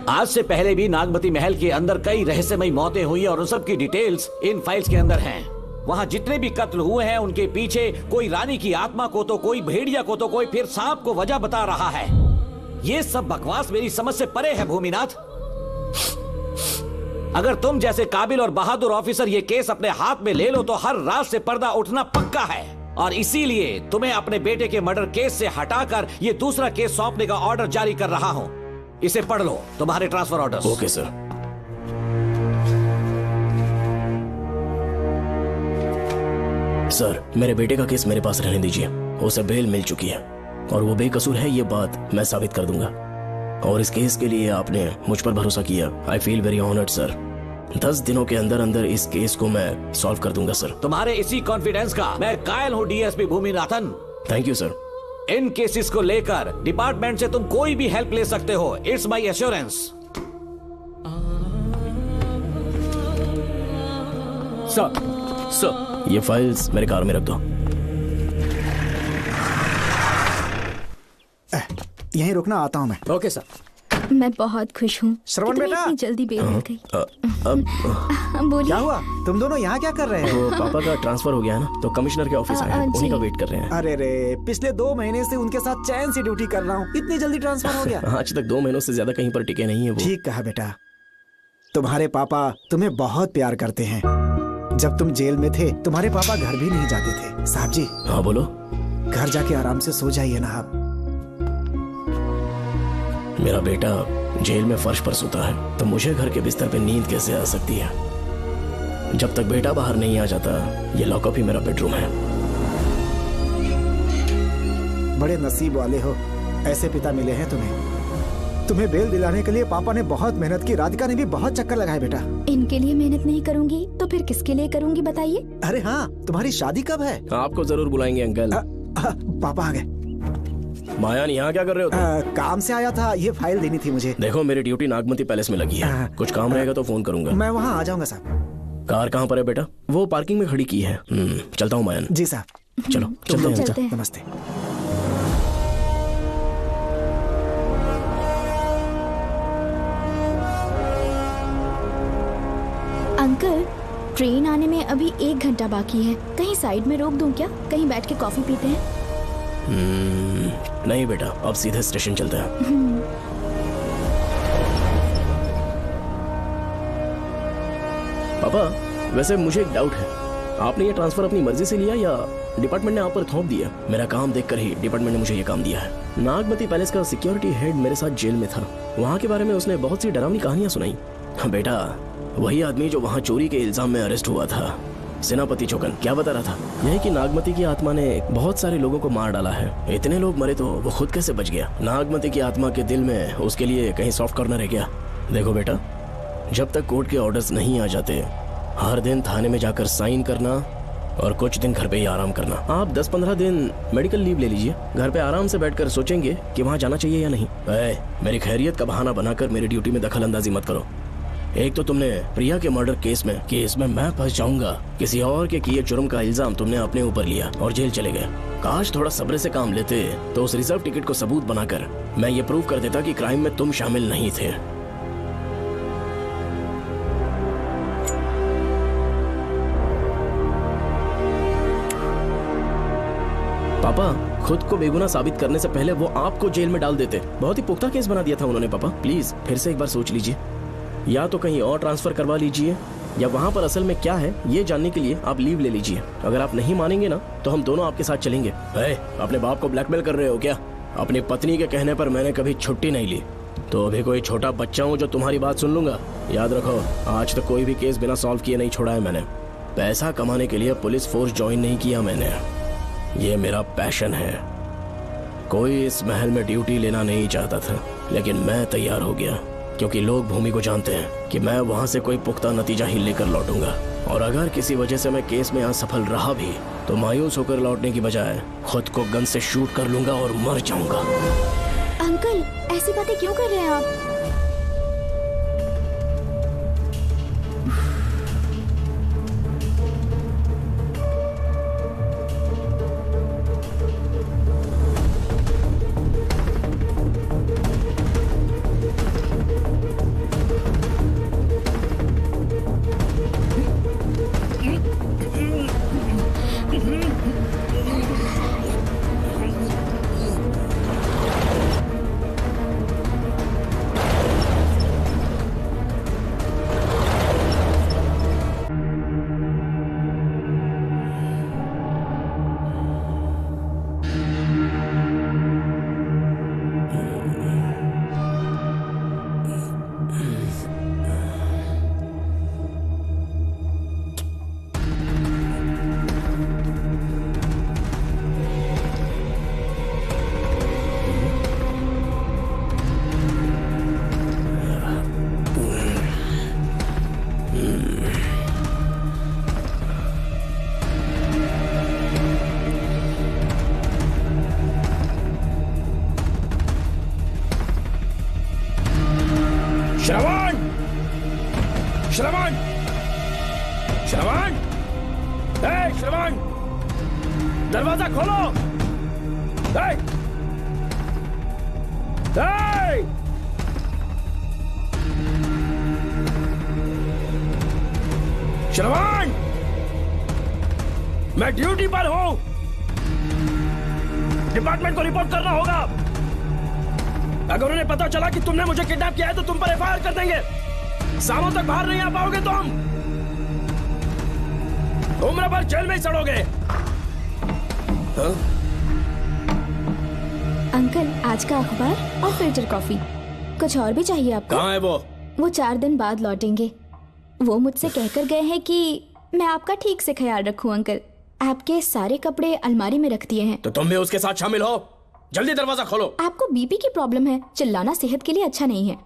आज से पहले भी नागमती महल के अंदर कई रहस्यमयी मौतें हुई और उन सब की डिटेल्स इन फाइल्स के अंदर हैं। वहाँ जितने भी कत्ल हुए हैं उनके पीछे कोई रानी की आत्मा को तो कोई भेड़िया को तो कोई फिर सांप को वजह बता रहा है। ये सब बकवास मेरी समझ से परे है भूमिनाथ। अगर तुम जैसे काबिल और बहादुर ऑफिसर ये केस अपने हाथ में ले लो तो हर रात से पर्दा उठना पक्का है, और इसीलिए तुम्हें अपने बेटे के मर्डर केस से हटाकर ये दूसरा केस सौंपने का ऑर्डर जारी कर रहा हूं। इसे पढ़ लो, तुम्हारे transfer order. Okay sir. Sir, मेरे बेटे का केस मेरे पास रहने दीजिए। उसे बेल मिल चुकी है और वो बेकसूर है, ये बात मैं साबित कर दूंगा। और इस केस के लिए आपने मुझ पर भरोसा किया। I feel very honoured sir. 10 दिनों के अंदर अंदर इस केस को मैं सॉल्व कर दूंगा सर। तुम्हारे इसी कॉन्फिडेंस का मैं कायल हूँ DSP Bhuminathan. Thank you sir. In cases को लेकर डिपार्टमेंट से तुम कोई भी हेल्प ले सकते हो। It's my assurance. सर ये फाइल्स मेरे कार में रख दो। यहीं रुकना, आता हूँ मैं। Okay sir. मैं बहुत खुश हूँ। श्रवण बेटा, इतनी जल्दी बेल मिल गई। बोलिए। क्या हुआ? तुम दोनों यहाँ क्या कर रहे हो? तो पापा का ट्रांसफर हो गया है ना, तो कमिश्नर के ऑफिस आए हैं, उन्हीं का वेट कर रहे हैं। अरे रे, पिछले 2 महीने से उनके साथ चैन से ड्यूटी कर रहा हूँ, इतनी जल्दी ट्रांसफर हो गया? आज तक 2 महीनों से ज्यादा कहीं पर टिके नहीं है वो। ठीक कहा बेटा, तुम्हारे पापा तुम्हें बहुत प्यार करते हैं। जब तुम जेल में थे तुम्हारे पापा घर भी नहीं जाते थे। साहब जी। हाँ बोलो। घर जाके आराम से सो जाइए ना आप। मेरा बेटा जेल में फर्श पर सोता है तो मुझे घर के बिस्तर पे नींद कैसे आ सकती है? जब तक बेटा बाहर नहीं आ जाता, ये लॉकअप ही मेरा बेडरूम है। बड़े नसीब वाले हो, ऐसे पिता मिले हैं तुम्हें। तुम्हें बेल दिलाने के लिए पापा ने बहुत मेहनत की, राधिका ने भी बहुत चक्कर लगाए बेटा। इनके लिए मेहनत नहीं करूंगी तो फिर किसके लिए करूंगी बताइए? अरे हाँ, तुम्हारी शादी कब है? आपको जरूर बुलाएंगे अंकल। पापा आ गए। मायान यहाँ क्या कर रहे हो तुम? काम से आया था, ये फाइल देनी थी मुझे। देखो मेरी ड्यूटी नागमती पैलेस में लगी है, कुछ काम रहेगा तो फोन करूंगा। मैं वहाँ आ जाऊंगा साहब। कार कहाँ पर है बेटा? वो पार्किंग में खड़ी की है। चलता हूँ मायान। जी साहब। चलो चलते हैं। नमस्ते। अंकल, ट्रेन आने में अभी 1 घंटा बाकी है, कहीं साइड में रोक दूं क्या? कहीं बैठ के कॉफी पीते हैं? नहीं बेटा, अब सीधे स्टेशन चलते हैं। पापा वैसे मुझे एक डाउट है, आपने ये ट्रांसफर अपनी मर्जी से लिया या डिपार्टमेंट ने आप पर थोप दिया? मेरा काम देखकर ही डिपार्टमेंट ने मुझे ये काम दिया है। नागमती पैलेस का सिक्योरिटी हेड मेरे साथ जेल में था, वहाँ के बारे में उसने बहुत सी डरावनी कहानियां सुनाई। बेटा वही आदमी जो वहाँ चोरी के इल्जाम में अरेस्ट हुआ था, सेनापति चौकन, क्या बता रहा था? यही कि नागमती की आत्मा ने बहुत सारे लोगों को मार डाला है। इतने लोग मरे तो वो खुद कैसे बच गया? नागमती की आत्मा के दिल में उसके लिए कहीं सॉफ्ट कॉर्नर है क्या? देखो बेटा, जब तक कोर्ट के ऑर्डर्स नहीं आ जाते, हर दिन थाने में जाकर साइन करना और कुछ दिन घर पे ही आराम करना। आप 10-15 दिन मेडिकल लीव ले लीजिए, घर पे आराम से बैठकर सोचेंगे कि वहाँ जाना चाहिए या नहीं। मेरी खैरियत का बहाना बनाकर मेरी ड्यूटी में दखल अंदाजी मत करो। एक तो तुमने प्रिया के मर्डर केस में मैं फंस जाऊंगा, किसी और के किए जुर्म का इल्जाम तुमने अपने ऊपर लिया और जेल चले गए। काश थोड़ा सब्र से काम लेते तो उस रिजर्व टिकट को सबूत बनाकर मैं ये प्रूव कर देता कि क्राइम में तुम शामिल नहीं थे। पापा खुद को बेगुनाह साबित करने से पहले वो आपको जेल में डाल देते। बहुत ही पुख्ता केस बना दिया था उन्होंने। पापा प्लीज फिर से एक बार सोच लीजिए, या तो कहीं और ट्रांसफर करवा लीजिए या वहाँ पर असल में क्या है ये जानने के लिए आप लीव ले लीजिए। अगर आप नहीं मानेंगे ना तो हम दोनों आपके साथ चलेंगे। अपने बाप को ब्लैकमेल कर रहे हो क्या? अपनी पत्नी के कहने पर मैंने कभी छुट्टी नहीं ली, तो अभी कोई छोटा बच्चा हूँ जो तुम्हारी बात सुन लूंगा? याद रखो, आज तक कोई भी केस बिना सॉल्व किए नहीं छोड़ा है मैंने। पैसा कमाने के लिए पुलिस फोर्स ज्वाइन नहीं किया मैंने, ये मेरा पैशन है। कोई इस महल में ड्यूटी लेना नहीं चाहता था, लेकिन मैं तैयार हो गया क्योंकि लोग भूमि को जानते हैं कि मैं वहां से कोई पुख्ता नतीजा ही लेकर लौटूंगा। और अगर किसी वजह से मैं केस में असफल रहा भी तो मायूस होकर लौटने की बजाय खुद को गन से शूट कर लूंगा और मर जाऊंगा। अंकल ऐसी बातें क्यों कर रहे हैं आप? श्रवण, श्रवण, दरवाजा खोलो। श्रवण, मैं ड्यूटी पर हूं। डिपार्टमेंट को रिपोर्ट करना होगा। अगर उन्हें पता चला कि तुमने मुझे किडनैप किया है तो तुम पर एफआईआर कर देंगे। शामों तक बाहर नहीं आ पाओगे तुम। उम्र भर जेल में ही सड़ोगे। अंकल, आज का अखबार और फिल्टर कॉफी। कुछ और भी चाहिए आपको? कहाँ है वो? वो 4 दिन बाद लौटेंगे। वो मुझसे कहकर गए हैं कि मैं आपका ठीक से ख्याल रखूं अंकल। आपके सारे कपड़े अलमारी में रख दिए हैं। तो तुम भी उसके साथ शामिल हो। जल्दी दरवाजा खोलो। आपको बीपी की प्रॉब्लम है, चिल्लाना सेहत के लिए अच्छा नहीं है।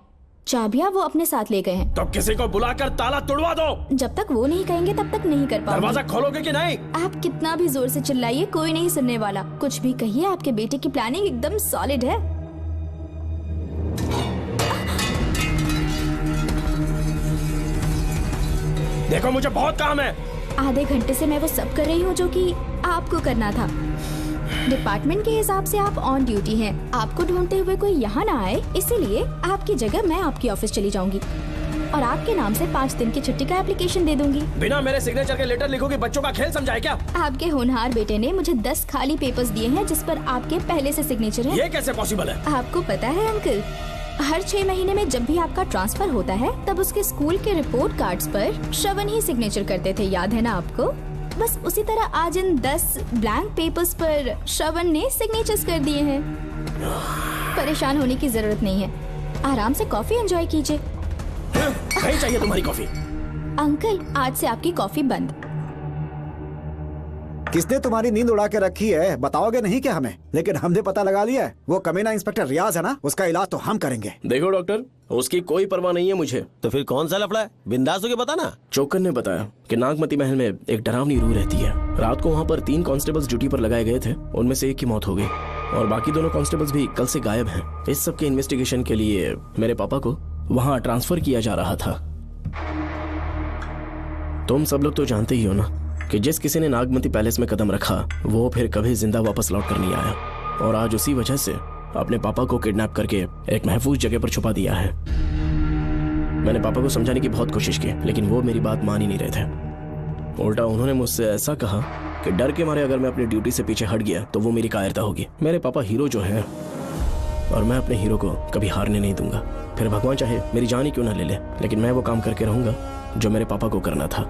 चाबियां वो अपने साथ ले गए हैं। तो किसी को बुलाकर ताला तोड़वा दो। जब तक वो नहीं कहेंगे तब तक नहीं कर पाऊंगी। दरवाजा खोलोगे कि नहीं? आप कितना भी जोर से चिल्लाइए, कोई नहीं सुनने वाला। कुछ भी कहिए, आपके बेटे की प्लानिंग एकदम सॉलिड है। देखो, मुझे बहुत काम है। आधे घंटे से मैं वो सब कर रही हूँ जो कि आपको करना था। डिपार्टमेंट के हिसाब से आप ऑन ड्यूटी हैं। आपको ढूंढते हुए कोई यहाँ ना आए, इसीलिए आपकी जगह मैं आपकी ऑफिस चली जाऊंगी और आपके नाम से 5 दिन की छुट्टी का एप्लीकेशन दे दूंगी। बिना मेरे सिग्नेचर के लेटर लिखोगे? बच्चों का खेल समझाए क्या? आपके होनहार बेटे ने मुझे 10 खाली पेपर्स दिए हैं जिस पर आपके पहले से सिग्नेचर है। ये कैसे पॉसिबल है? आपको पता है अंकल, हर 6 महीने में जब भी आपका ट्रांसफर होता है तब उसके स्कूल के रिपोर्ट कार्ड्स पर श्रवण ही सिग्नेचर करते थे, याद है ना आपको? बस उसी तरह आज इन 10 ब्लैंक पेपर्स पर श्रवण ने सिग्नेचर्स कर दिए हैं। परेशान होने की जरूरत नहीं है, आराम से कॉफी एंजॉय कीजिए। नहीं चाहिए तुम्हारी कॉफी। अंकल, आज से आपकी कॉफी बंद। किसने तुम्हारी नींद उड़ा के रखी है बताओगे नहीं क्या हमें? लेकिन हमने पता लगा लिया है, वो कमीना इंस्पेक्टर रियाज है ना, उसका इलाज तो हम करेंगे। देखो डॉक्टर, उसकी कोई परवाह नहीं है मुझे। तो फिर कौन सा लफड़ा है? बिंदास होके बता ना। चोकर ने बताया कि नागमती महल में एक डरावनी रूह रहती है। रात को वहाँ पर 3 कांस्टेबल्स ड्यूटी पर लगाए गए थे, उनमें से एक की मौत हो गई और बाकी दोनों कांस्टेबल्स भी कल से गायब हैं। इस सब के इन्वेस्टिगेशन के लिए मेरे पापा को वहाँ ट्रांसफर किया जा रहा था। तुम सब लोग तो जानते ही हो ना कि जिस किसी ने नागमती पैलेस में कदम रखा वो फिर कभी जिंदा वापस लौट कर नहीं आया, और आज उसी वजह से अपने पापा को किडनैप करके एक महफूज जगह पर छुपा दिया है। मैंने पापा को समझाने की बहुत कोशिश की, लेकिन वो मेरी बात मान ही नहीं रहे थे। उल्टा उन्होंने मुझसे ऐसा कहा कि डर के मारे अगर मैं अपनी ड्यूटी से पीछे हट गया तो वो मेरी कायरता होगी। मेरे पापा हीरो जो है और मैं अपने हीरो को कभी हारने नहीं दूंगा। फिर भगवान चाहे मेरी जान ही क्यों ना ले ले, लेकिन मैं वो काम करके रहूंगा जो मेरे पापा को करना था।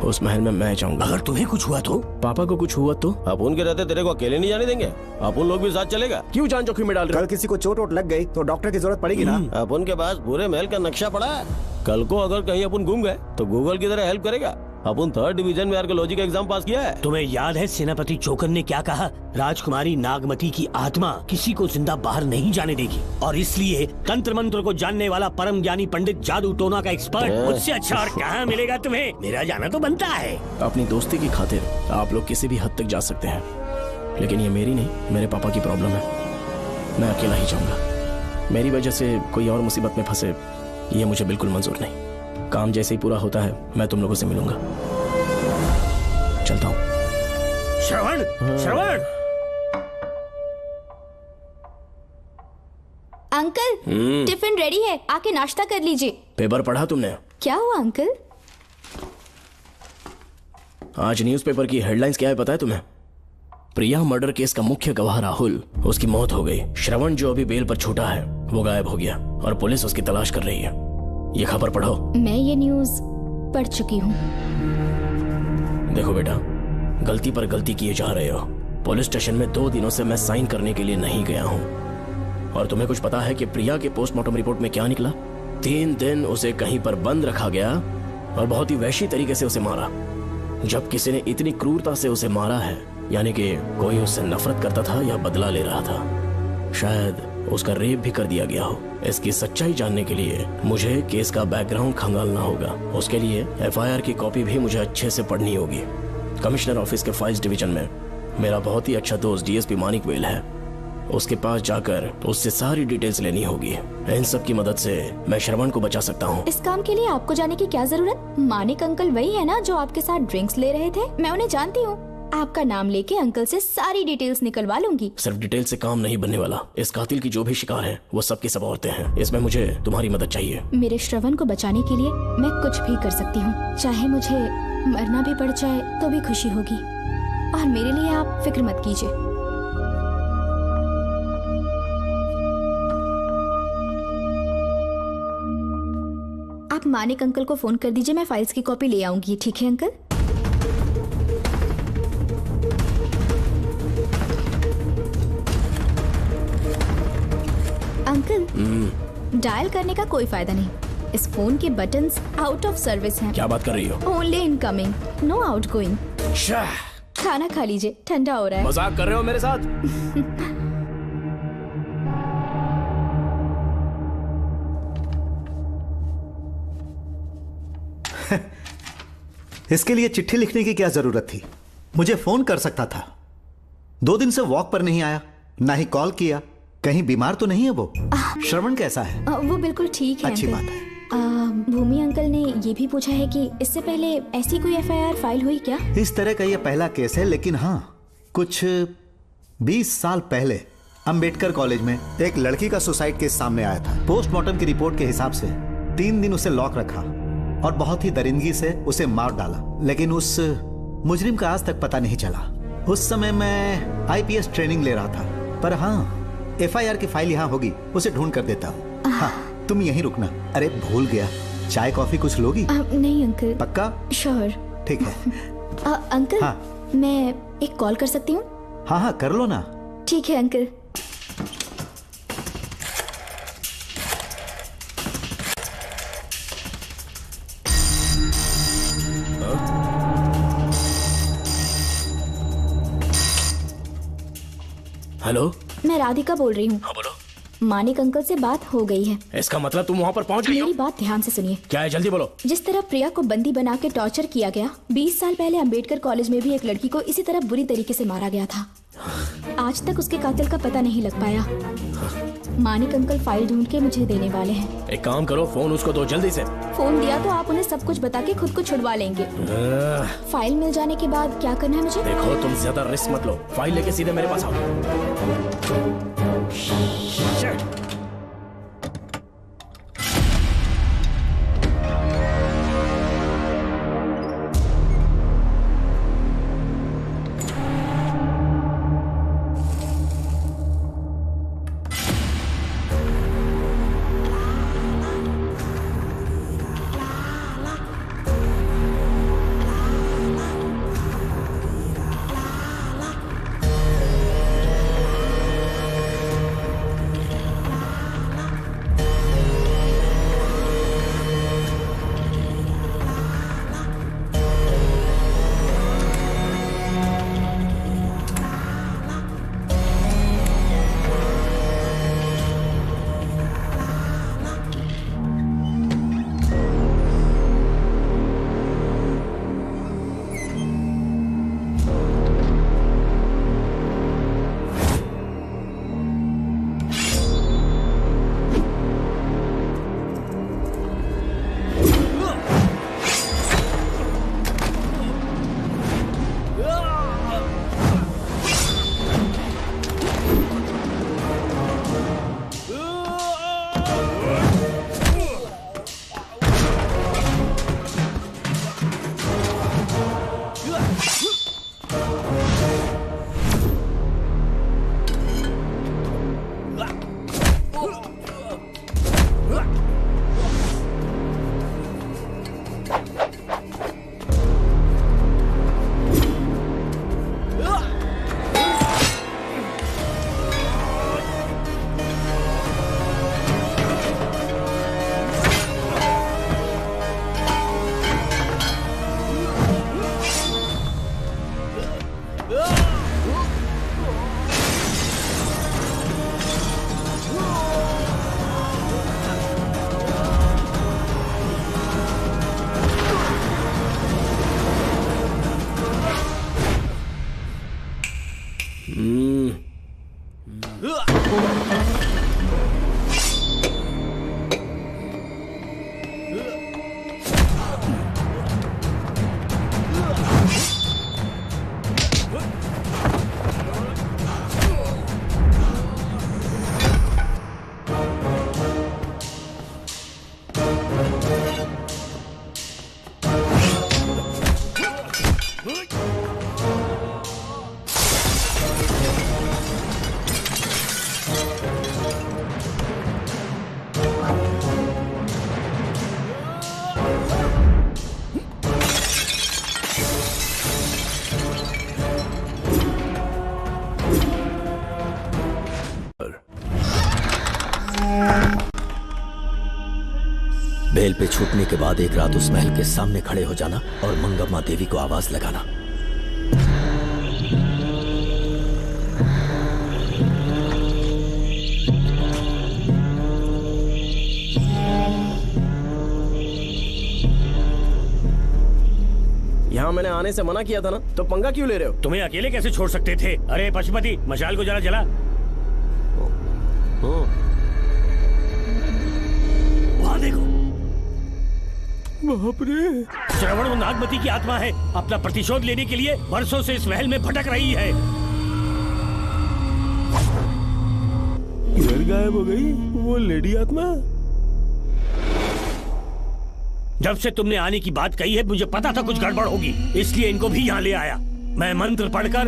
उस महल में मैं जाऊंगा। अगर तुम्हें कुछ हुआ तो? पापा को कुछ हुआ तो? अपुन के रहते तेरे को अकेले नहीं जाने देंगे। अपुन लोग भी साथ चलेगा। क्यों जान जोखिम में डाल रहे? कल किसी को चोट वोट लग गई तो डॉक्टर की जरूरत पड़ेगी ना। अपुन के पास पूरे महल का नक्शा पड़ा है। कल को अगर कहीं अपन घूम गए तो गूगल की तरह हेल्प करेगा। अपन 3rd डिवीजन में आर्कियोलॉजी का एग्जाम पास किया है। तुम्हें याद है सेनापति चोकर ने क्या कहा? राजकुमारी नागमती की आत्मा किसी को जिंदा बाहर नहीं जाने देगी, और इसलिए तंत्र मंत्र को जानने वाला परम ज्ञानी पंडित जादू टोना का एक्सपर्ट मुझसे अच्छा और कहाँ मिलेगा तुम्हें? मेरा जाना तो बनता है। अपनी दोस्ती की खातिर आप लोग किसी भी हद तक जा सकते हैं, लेकिन ये मेरी नहीं, मेरे पापा की प्रॉब्लम है। मैं अकेला ही जाऊंगा। मेरी वजह से कोई और मुसीबत में फंसे ये मुझे बिल्कुल मंजूर नहीं। काम जैसे ही पूरा होता है मैं तुम लोगों से मिलूंगा। चलता हूँ। श्रवण, श्रवण। अंकल, टिफिन रेडी है, आके नाश्ता कर लीजिए। पेपर पढ़ा तुमने? क्या हुआ अंकल? आज न्यूज़पेपर की हेडलाइंस क्या है पता है तुम्हें? प्रिया मर्डर केस का मुख्य गवाह राहुल, उसकी मौत हो गई। श्रवण जो अभी बेल पर छूटा है वो गायब हो गया और पुलिस उसकी तलाश कर रही है। ये खबर पढ़ो। मैं ये न्यूज़ पढ़ चुकी हूँ। देखो बेटा, गलती पर गलती किए जा रहे हो। पुलिस स्टेशन में 2 दिनों से मैं साइन करने के लिए नहीं गया हूँ, और तुम्हें कुछ पता है कि प्रिया के पोस्टमार्टम रिपोर्ट में क्या निकला? 3 दिन उसे कहीं पर बंद रखा गया और बहुत ही वैशी तरीके से उसे मारा। जब किसी ने इतनी क्रूरता से उसे मारा है, यानी कि कोई उससे नफरत करता था या बदला ले रहा था। शायद उसका रेप भी कर दिया गया हो। इसकी सच्चाई जानने के लिए मुझे केस का बैकग्राउंड खंगालना होगा। उसके लिए एफआईआर की कॉपी भी मुझे अच्छे से पढ़नी होगी। कमिश्नर ऑफिस के फाइल्स डिवीजन में मेरा बहुत ही अच्छा दोस्त डीएसपी मानिक वेल है। उसके पास जाकर उससे सारी डिटेल्स लेनी होगी। इन सब की मदद से मैं श्रवण को बचा सकता हूँ। इस काम के लिए आपको जाने की क्या जरूरत? मानिक अंकल वही है ना जो आपके साथ ड्रिंक्स ले रहे थे? मैं उन्हें जानती हूँ। आपका नाम लेके अंकल से सारी डिटेल्स निकलवा लूंगी। सिर्फ डिटेल से काम नहीं बनने वाला। इस कातिल की जो भी शिकार है वो सबकी सब औरतें हैं। इसमें मुझे तुम्हारी मदद चाहिए। मेरे श्रवण को बचाने के लिए मैं कुछ भी कर सकती हूँ। चाहे मुझे मरना भी पड़ जाए तो भी खुशी होगी। और मेरे लिए आप फिक्र मत कीजिए। आप मानिक अंकल को फोन कर दीजिए, मैं फाइल्स की कॉपी ले आऊंगी। ठीक है अंकल? अंकल, डायल करने का कोई फायदा नहीं। इस फोन के बटन्स आउट ऑफ सर्विस हैं। क्या बात कर रही हो? Only incoming, no outgoing. खाना खा लीजिए, ठंडा हो रहा है। मजाक कर रहे हो मेरे साथ? इसके लिए चिट्ठी लिखने की क्या जरूरत थी? मुझे फोन कर सकता था। 2 दिन से वॉक पर नहीं आया, ना ही कॉल किया। कहीं बीमार तो नहीं है वो? श्रवण कैसा है? वो बिल्कुल ठीक है। अच्छी अंकल। बात है। भूमि अंकल ने ये भी पूछा है कि इससे पहले ऐसी कोई FIR फाइल हुई क्या? इस तरह का ये पहला केस है, लेकिन हाँ, कुछ 20 साल पहले अंबेडकर कॉलेज में एक लड़की का सुसाइड केस सामने आया था। पोस्टमार्टम की रिपोर्ट के हिसाब से 3 दिन उसे लॉक रखा और बहुत ही दरिंदगी से उसे मार डाला, लेकिन उस मुजरिम का आज तक पता नहीं चला। उस समय मैं IPS ट्रेनिंग ले रहा था, पर हाँ, FIR की फाइल यहाँ होगी, उसे ढूंढ कर देता हूँ। हाँ, तुम यहीं रुकना। अरे भूल गया, चाय कॉफी कुछ लोगी? नहीं अंकल। पक्का? श्योर। ठीक है। अंकल, हाँ। मैं एक कॉल कर सकती हूँ? हाँ हाँ, कर लो ना। ठीक है अंकल। हेलो, मैं राधिका बोल रही हूँ। हाँ बोलो। मानिक अंकल से बात हो गई है। इसका मतलब तुम वहाँ पर पहुँच गई हो? मेरी बात ध्यान से सुनिए। क्या है, जल्दी बोलो। जिस तरह प्रिया को बंदी बना के टॉर्चर किया गया, 20 साल पहले अंबेडकर कॉलेज में भी एक लड़की को इसी तरह बुरी तरीके से मारा गया था। आज तक उसके कातिल का पता नहीं लग पाया। मानिक अंकल फाइल ढूंढ के मुझे देने वाले हैं। एक काम करो, फोन उसको दो जल्दी से। फोन दिया तो आप उन्हें सब कुछ बता के खुद को छुड़वा लेंगे। फाइल मिल जाने के बाद क्या करना है मुझे? देखो, तुम ज्यादा रिस्क मत लो। फाइल लेके सीधे मेरे पास आओ। बेल पे छूटने के बाद एक रात उस महल के सामने खड़े हो जाना और मंगम्मा देवी को आवाज लगाना। यहाँ मैंने आने से मना किया था ना, तो पंगा क्यों ले रहे हो? तुम्हें अकेले कैसे छोड़ सकते थे? अरे पशुपति, मशाल को जरा जला। वहाँ देखो। बाप रे! श्रवण वो नागमती की आत्मा है, अपना प्रतिशोध लेने के लिए वर्षों से इस महल में भटक रही है। किधर गायब हो गई वो लेडी आत्मा? जब से तुमने आने की बात कही है मुझे पता था कुछ गड़बड़ होगी, इसलिए इनको भी यहाँ ले आया। मैं मंत्र पढ़कर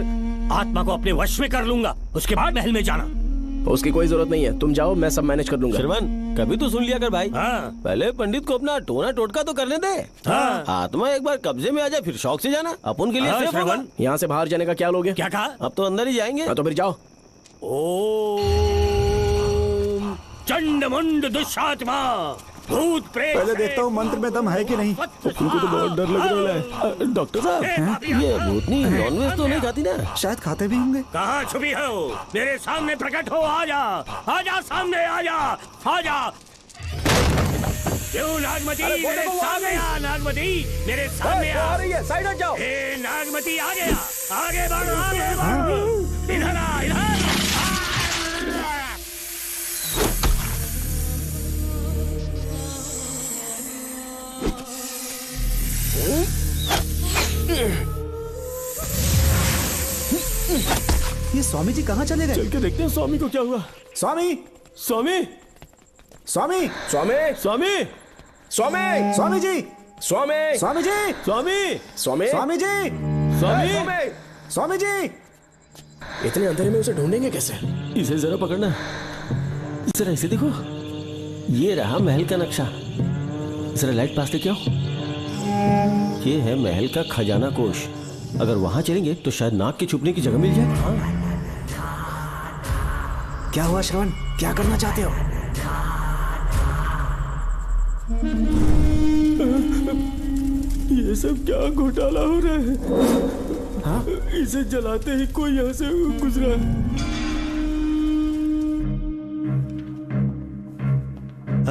आत्मा को अपने वश में कर लूंगा, उसके बाद महल में जाना। उसकी कोई जरूरत नहीं है, तुम जाओ, मैं सब मैनेज कर दूंगा। श्रवण, कभी तो सुन लिया कर भाई। हाँ। पहले पंडित को अपना टोना टोटका तो करने दे। हाँ। आत्मा एक बार कब्जे में आ जाए फिर शौक से जाना, अपन के लिए हाँ, सेफ होगा। यहाँ से बाहर जाने का क्या लोगे? क्या कहा? अब तो अंदर ही जाएंगे। तो फिर जाओ। ओम चंडमुंड दुष्टात्मा भूत प्रेत। पहले देखता हूँ मंत्र में दम है कि नहीं। तुमको तो बहुत डर लग रहा है। डॉक्टर साहब, ये भूतनी नॉनवेज तो नहीं खाती ना? शायद खाते भी होंगे। कहाँ छुपी हो? मेरे सामने प्रकट हो, आजा, आजा सामने, आजा, आजा। क्यों नागमती, मेरे सामने आ। नागमती, मेरे सामने आ रही है, साइड हट जाओ। ए नागमती, आ गया, आगे बढ़, आगे बढ़। इधर आ, इधर। ये स्वामी जी कहाँ चले गए? चल के देखते हैं स्वामी को क्या हुआ। स्वामी, स्वामी, स्वामी, स्वामी, स्वामी, स्वामी, स्वामी जी, स्वामी, स्वामी जी, स्वामी, स्वामी, स्वामी जी, स्वामी, स्वामी जी। इतने अंधेरे में उसे ढूंढेंगे कैसे? इसे जरा पकड़ना, जरा इसे देखो, ये रहा महल का नक्शा। जरा लाइट पास लेके आओ। ये है महल का खजाना कोष। अगर वहां चलेंगे तो शायद नाग के छुपने की जगह मिल जाए। हाँ। क्या हुआ श्रवण, क्या करना चाहते हो? ये सब क्या घोटाला हो रहा है? हाँ? इसे जलाते ही कोई यहाँ से गुजरा।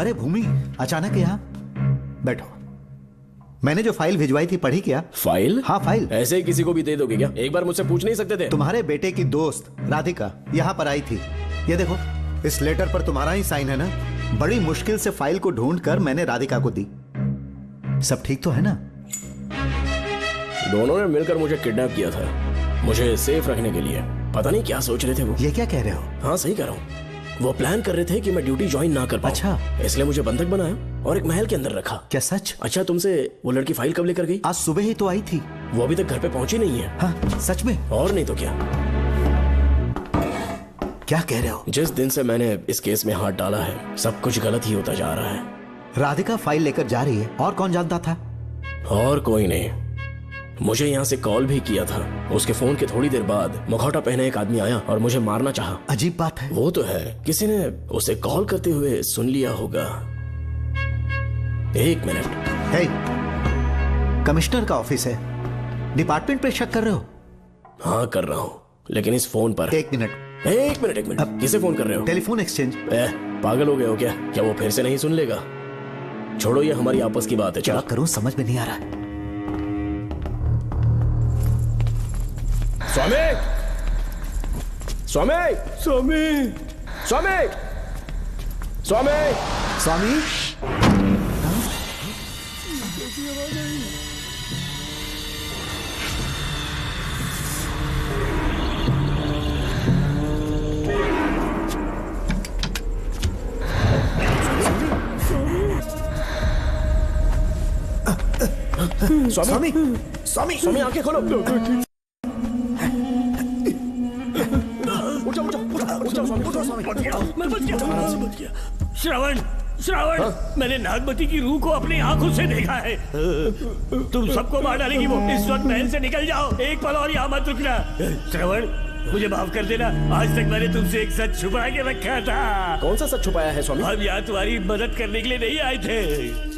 अरे भूमि, अचानक यहाँ? बैठो। मैंने जो फाइल भिजवाई थी पढ़ी क्या? फाइल? हाँ फाइल। ऐसे ही किसी को भी दे दोगे क्या? एक बार मुझसे पूछ नहीं सकते थे? तुम्हारे बेटे की दोस्त राधिका यहाँ पर आई थी। ये देखो, इस लेटर पर तुम्हारा ही साइन है ना? बड़ी मुश्किल से फाइल को ढूंढकर मैंने राधिका को दी। सब ठीक तो है ना? दोनों ने मिलकर मुझे किडनैप किया था, मुझे सेफ रखने के लिए। पता नहीं क्या सोच रहे थे वो। ये क्या कह रहे हो? हाँ सही कह रहा हूँ। वो प्लान कर रहे थे कि मैं ड्यूटी ज्वाइन ना कर पाऊं। अच्छा। इसलिए मुझे बंधक बनाया और एक महल के अंदर रखा। क्या सच? अच्छा, तुमसे वो लड़की फाइल कब लेकर गई? आज सुबह ही तो आई थी। वो अभी तक घर पे पहुंची नहीं है। हाँ सच में? और नहीं तो क्या। क्या कह रहे हो? जिस दिन से मैंने इस केस में हाथ डाला है सब कुछ गलत ही होता जा रहा है। राधिका फाइल लेकर जा रही है, और कौन जानता था? और कोई नहीं। मुझे यहाँ से कॉल भी किया था। उसके फोन के थोड़ी देर बाद मुखौटा पहने एक आदमी आया और मुझे मारना चाहा। अजीब बात है। वो तो है, किसी ने उसे कॉल करते हुए सुन लिया होगा। एक मिनट। हे, कमिश्नर का ऑफिस है, डिपार्टमेंट पे शक कर रहे हो? हाँ कर रहा हूँ, लेकिन इस फोन पर। एक मिनट। किसे फोन कर रहे हो? Telephone exchange. पागल हो गए हो क्या? क्या वो फिर से नहीं सुन लेगा? छोड़ो, ये हमारी आपस की बात है। क्या करूं समझ में नहीं आ रहा है। स्वामी, स्वामी, स्वामी, स्वामी, स्वामी, स्वामी। स्वामी, स्वामी, स्वामी, आंखें खोलो। श्रवण, श्रवण, मैंने नागमती की रूह को अपनी आंखों से देखा है। तुम सबको मार डालेगी वो। इस वक्त महल से निकल जाओ, एक पल और यहाँ मत रुकना। श्रवण, मुझे माफ कर देना, आज तक मैंने तुमसे एक सच छुपा के रखा था। कौन सा सच छुपाया है स्वामी? हम यहाँ तुम्हारी मदद करने के लिए नहीं आए थे।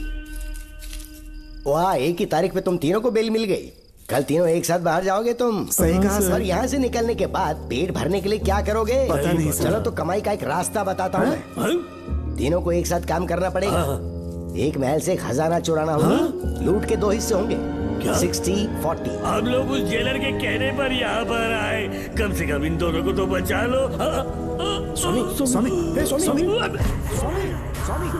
वाह, एक ही तारीख पे तुम तीनों को बेल मिल गई। कल तीनों एक साथ बाहर जाओगे तुम? सही कहा सर। और यहाँ से निकलने के बाद पेट भरने के लिए क्या करोगे? पता नहीं सर। चलो तो कमाई का एक रास्ता बताता हूँ मैं। तीनों को एक साथ काम करना पड़ेगा। एक महल से खजाना चुराना होगा। लूट के 2 हिस्से होंगे, 60-40। हम लोग उस जेलर के कहने पर यहाँ पर आए, कम से कम इन दोनों को तो बचा लो। स्वामी, स्वामी, स्वामी, स्वामी।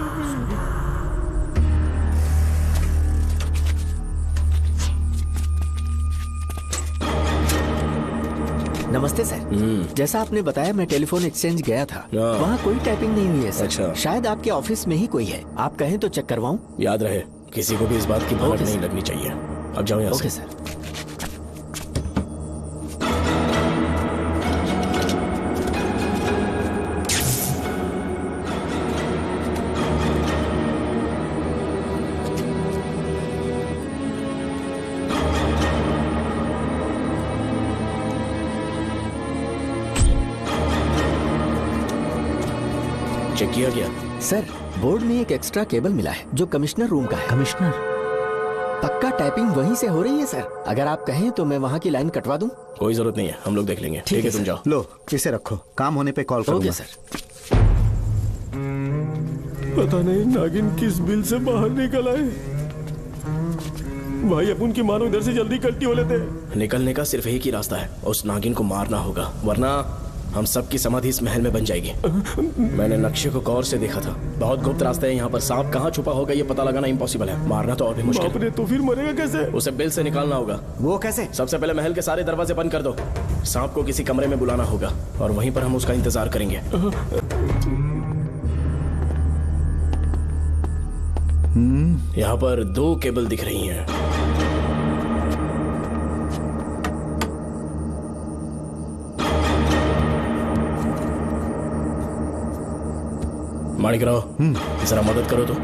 नमस्ते सर। जैसा आपने बताया मैं टेलीफोन एक्सचेंज गया था, वहाँ कोई टाइपिंग नहीं हुई है सर। अच्छा। शायद आपके ऑफिस में ही कोई है, आप कहें तो चेक करवाऊं? याद रहे किसी को भी इस बात की भनक नहीं लगनी चाहिए। अब जाओ यहाँ ओके से। सर। चेक किया गया सर। बोर्ड में एक एक्स्ट्रा केबल मिला है जो कमिश्नर रूम का है। कमिश्नर? पक्का टाइपिंग वहीं से हो रही है सर। अगर आप कहें तो मैं वहाँ की लाइन कटवा दूं? कोई जरूरत नहीं है, हम लोग देख लेंगे। ठीक है, तुम जाओ। लो इसे रखो, काम होने पे कॉल करूंगा। Okay sir. पता नहीं नागिन किस बिल से बाहर निकल आए। भाई अपन की मानो इधर से जल्दी कल्टी हो लेते। निकलने का सिर्फ एक ही रास्ता है, उस नागिन को मारना होगा, वरना हम सबकी समाधि इस महल में बन जाएगी। मैंने नक्शे को गौर से देखा था, बहुत गुप्त रास्ता है यहाँ पर। सांप कहाँ छुपा होगा ये पता लगाना इम्पॉसिबल है, मारना तो और भी मुश्किल। बाप रे, तो फिर मरेगा कैसे? उसे बिल से निकालना होगा। वो कैसे? सबसे पहले महल के सारे दरवाजे बंद कर दो। सांप को किसी कमरे में बुलाना होगा और वहीं पर हम उसका इंतजार करेंगे। यहाँ पर 2 केबल दिख रही हैं। माणिकराव, जरा मदद करो तो।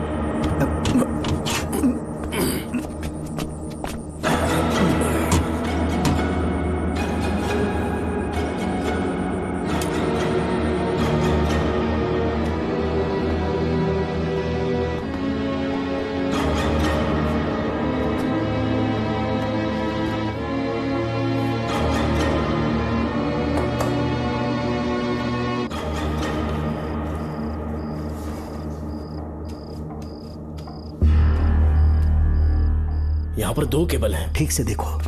यहाँ पर 2 केबल हैं। ठीक से देखो।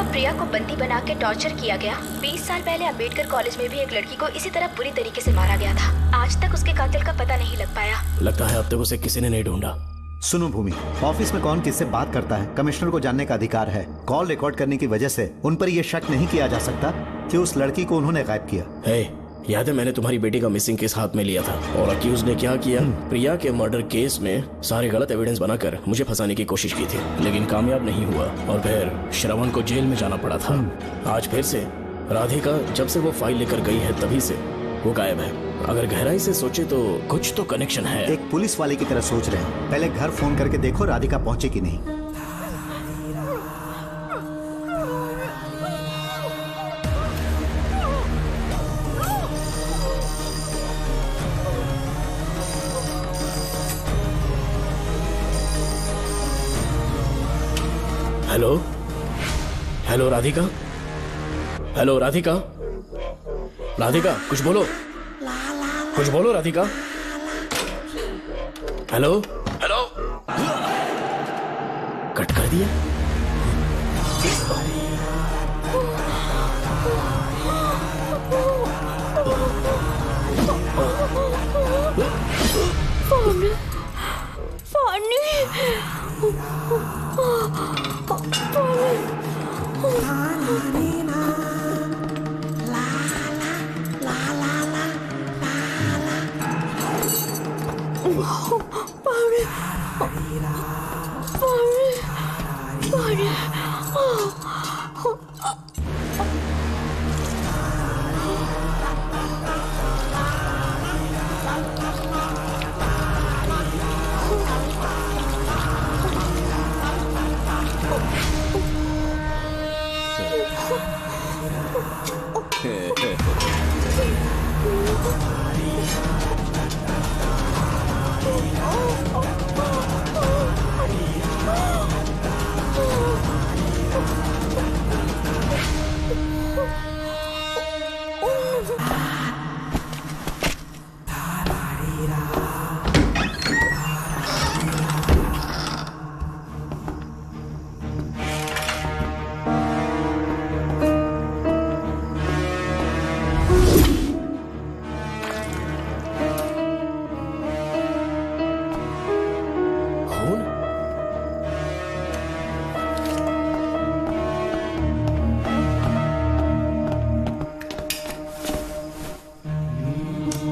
प्रिया को बंदी बना के टॉर्चर किया गया, 20 साल पहले अम्बेडकर कॉलेज में भी एक लड़की को इसी तरह बुरी तरीके से मारा गया था। आज तक उसके कातिल का पता नहीं लग पाया। लगता है अब तक उसे किसी ने नहीं ढूंढा। सुनो भूमि, ऑफिस में कौन किससे बात करता है कमिश्नर को जानने का अधिकार है। कॉल रिकॉर्ड करने की वजह से उन पर यह शक नहीं किया जा सकता कि उस लड़की को उन्होंने गायब किया। याद है मैंने तुम्हारी बेटी का मिसिंग केस हाथ में लिया था और अक्यूज ने क्या किया, प्रिया के मर्डर केस में सारे गलत एविडेंस बनाकर मुझे फंसाने की कोशिश की थी, लेकिन कामयाब नहीं हुआ और फिर श्रवण को जेल में जाना पड़ा था। आज फिर से राधिका जब से वो फाइल लेकर गई है तभी से वो गायब है। अगर गहराई से सोचे तो कुछ तो कनेक्शन है। एक पुलिस वाले की तरह सोच रहे हैं। पहले घर फोन करके देखो राधिका पहुंचे कि नहीं। Hello hello Radhika, hello Radhika, Radhika कुछ बोलो, कुछ बोलो राधिका। हेलो हेलो, कट कर दिया।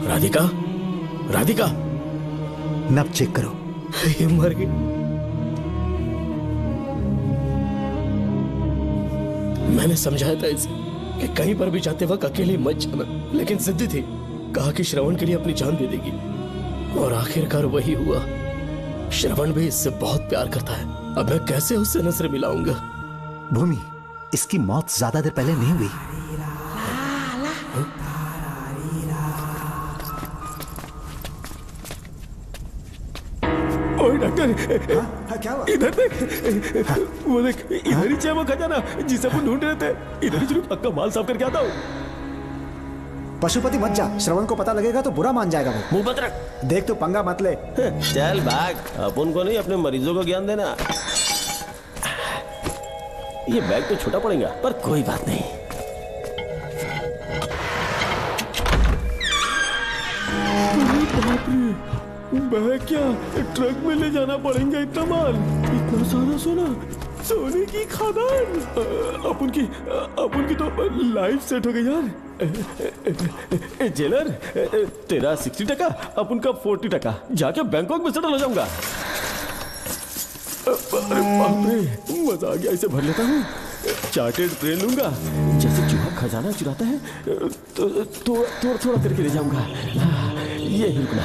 राधिका, राधिका, नब चेक करो। ये मर गई। मैंने समझाया था इसे कि कहीं पर भी जाते वक्त अकेले मत जाना, लेकिन जिद्दी थी। कहा कि श्रवण के लिए अपनी जान दे देगी, और आखिरकार वही हुआ। श्रवण भी इससे बहुत प्यार करता है। अब मैं कैसे उससे नजर मिलाऊंगा? भूमि, इसकी मौत ज्यादा देर पहले नहीं हुई। ओए डॉक्टर, क्या हुआ? इधर देख, वो देख, इधर ही है वो खजाना जिसे अपन ढूंढ रहे थे। इधर ही चलो, पक्का माल साफ करके आता हूँ। पशुपति मत जा, श्रवण को पता लगेगा तो बुरा मान जाएगा वो। मुंह बंद रख। देख तू पंगा मत ले। चल भाग, अपन को नहीं अपने मरीजों को ज्ञान देना। ये बैग तो छोटा पड़ेगा, पर कोई बात नहीं। बैग क्या ट्रक में ले जाना पड़ेगा? इतना माल, इतना सारा सोना, सोने की खदान। अपन की तो लाइफ सेट हो गई यार। जेलर, तेरा 60%, अपन का 40%। जाके बैंकॉक में सेटल हो जाऊंगा। अरे बाप रे, मजा आ गया। इसे भर लेता हूँ। चार्टेड ट्रेन लूंगा। जैसे चूहा खजाना चुराता है तो थोड़ा थोड़ा करके ले जाऊंगा। ये ही रुकना।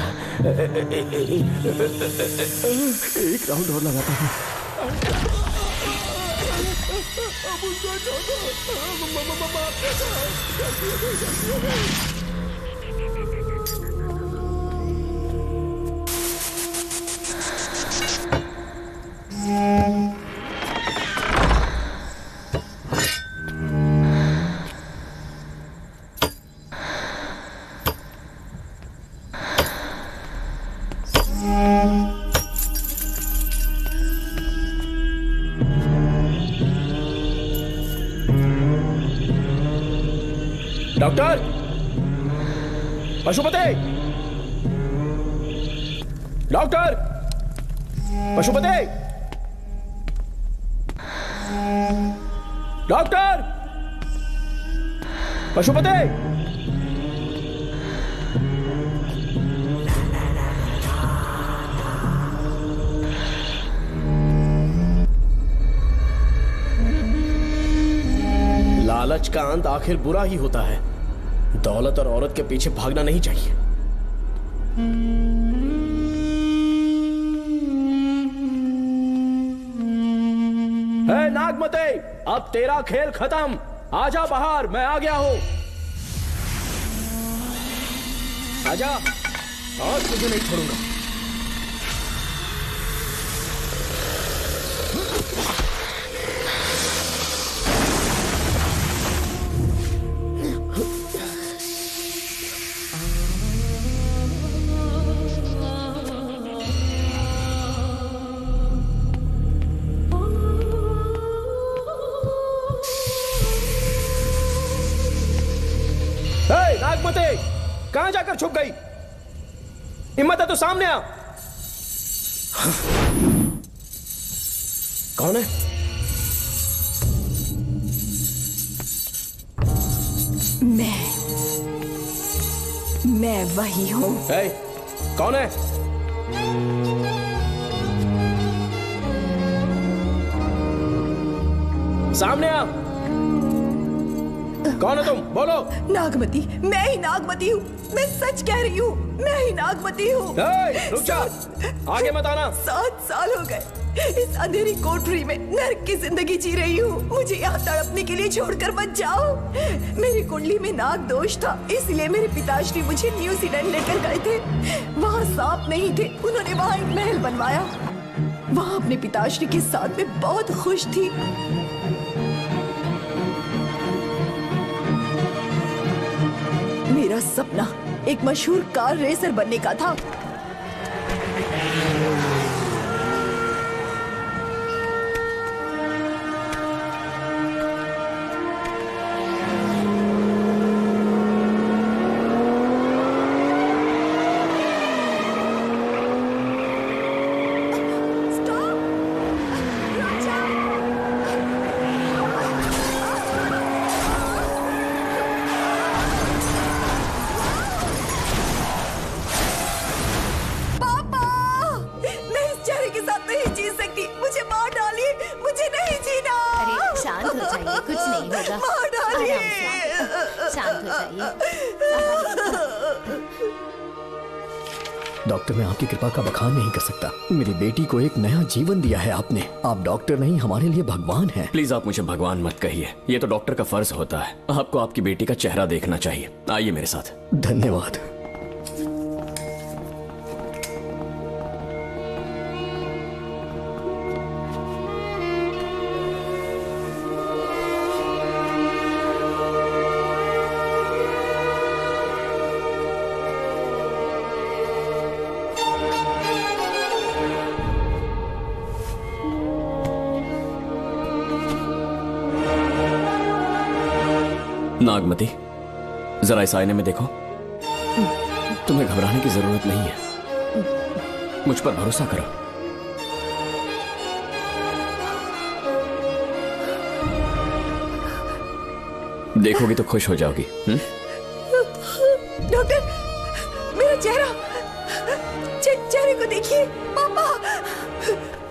एक राउंड और लगाता हूँ। Doctor, Pashupati, doctor, Pashupati, doctor, Pashupati. लालच का अंत आखिर बुरा ही होता है। दौलत और औरत के पीछे भागना नहीं चाहिए। हे नागमते, अब तेरा खेल खत्म। आजा बाहर, मैं आ गया हूं। आजा, आज तुझे नहीं छोड़ूंगा। नागमते, कहां जाकर छुप गई? हिम्मत है तो सामने आ। कौन है? मैं वही हूं। कौन है? सामने आ। कौन हो तुम? बोलो। नागमती, मैं ही नागमती हूँ। मैं सच कह रही हूँ, मैं ही नागमती हूँ। रुक जा, आगे मत आना। 7 साल हो गए इस अंधेरी कोठरी में नर्क की जिंदगी जी रही हूँ। मुझे यहाँ तड़पने के लिए छोड़कर मत जाओ। मेरी कुंडली में नाग दोष था, इसलिए मेरे पिताश्री मुझे न्यूजीलैंड लेकर गए थे। वहाँ सांप नहीं थे, उन्होंने वहाँ एक महल बनवाया। वहाँ अपने पिताश्री के साथ में बहुत खुश थी। मेरा सपना एक मशहूर कार रेसर बनने का था। डॉक्टर, मैं आपकी कृपा का बखान नहीं कर सकता। मेरी बेटी को एक नया जीवन दिया है आपने। आप डॉक्टर नहीं, हमारे लिए भगवान हैं। प्लीज आप मुझे भगवान मत कहिए, ये तो डॉक्टर का फर्ज होता है। आपको आपकी बेटी का चेहरा देखना चाहिए। आइए मेरे साथ। धन्यवाद। नागमती, जरा इस आईने में देखो। तुम्हें घबराने की जरूरत नहीं है, मुझ पर भरोसा करो। देखोगी तो खुश हो जाओगी। डॉक्टर, मेरा चेहरा, चेहरे को देखिए। पापा,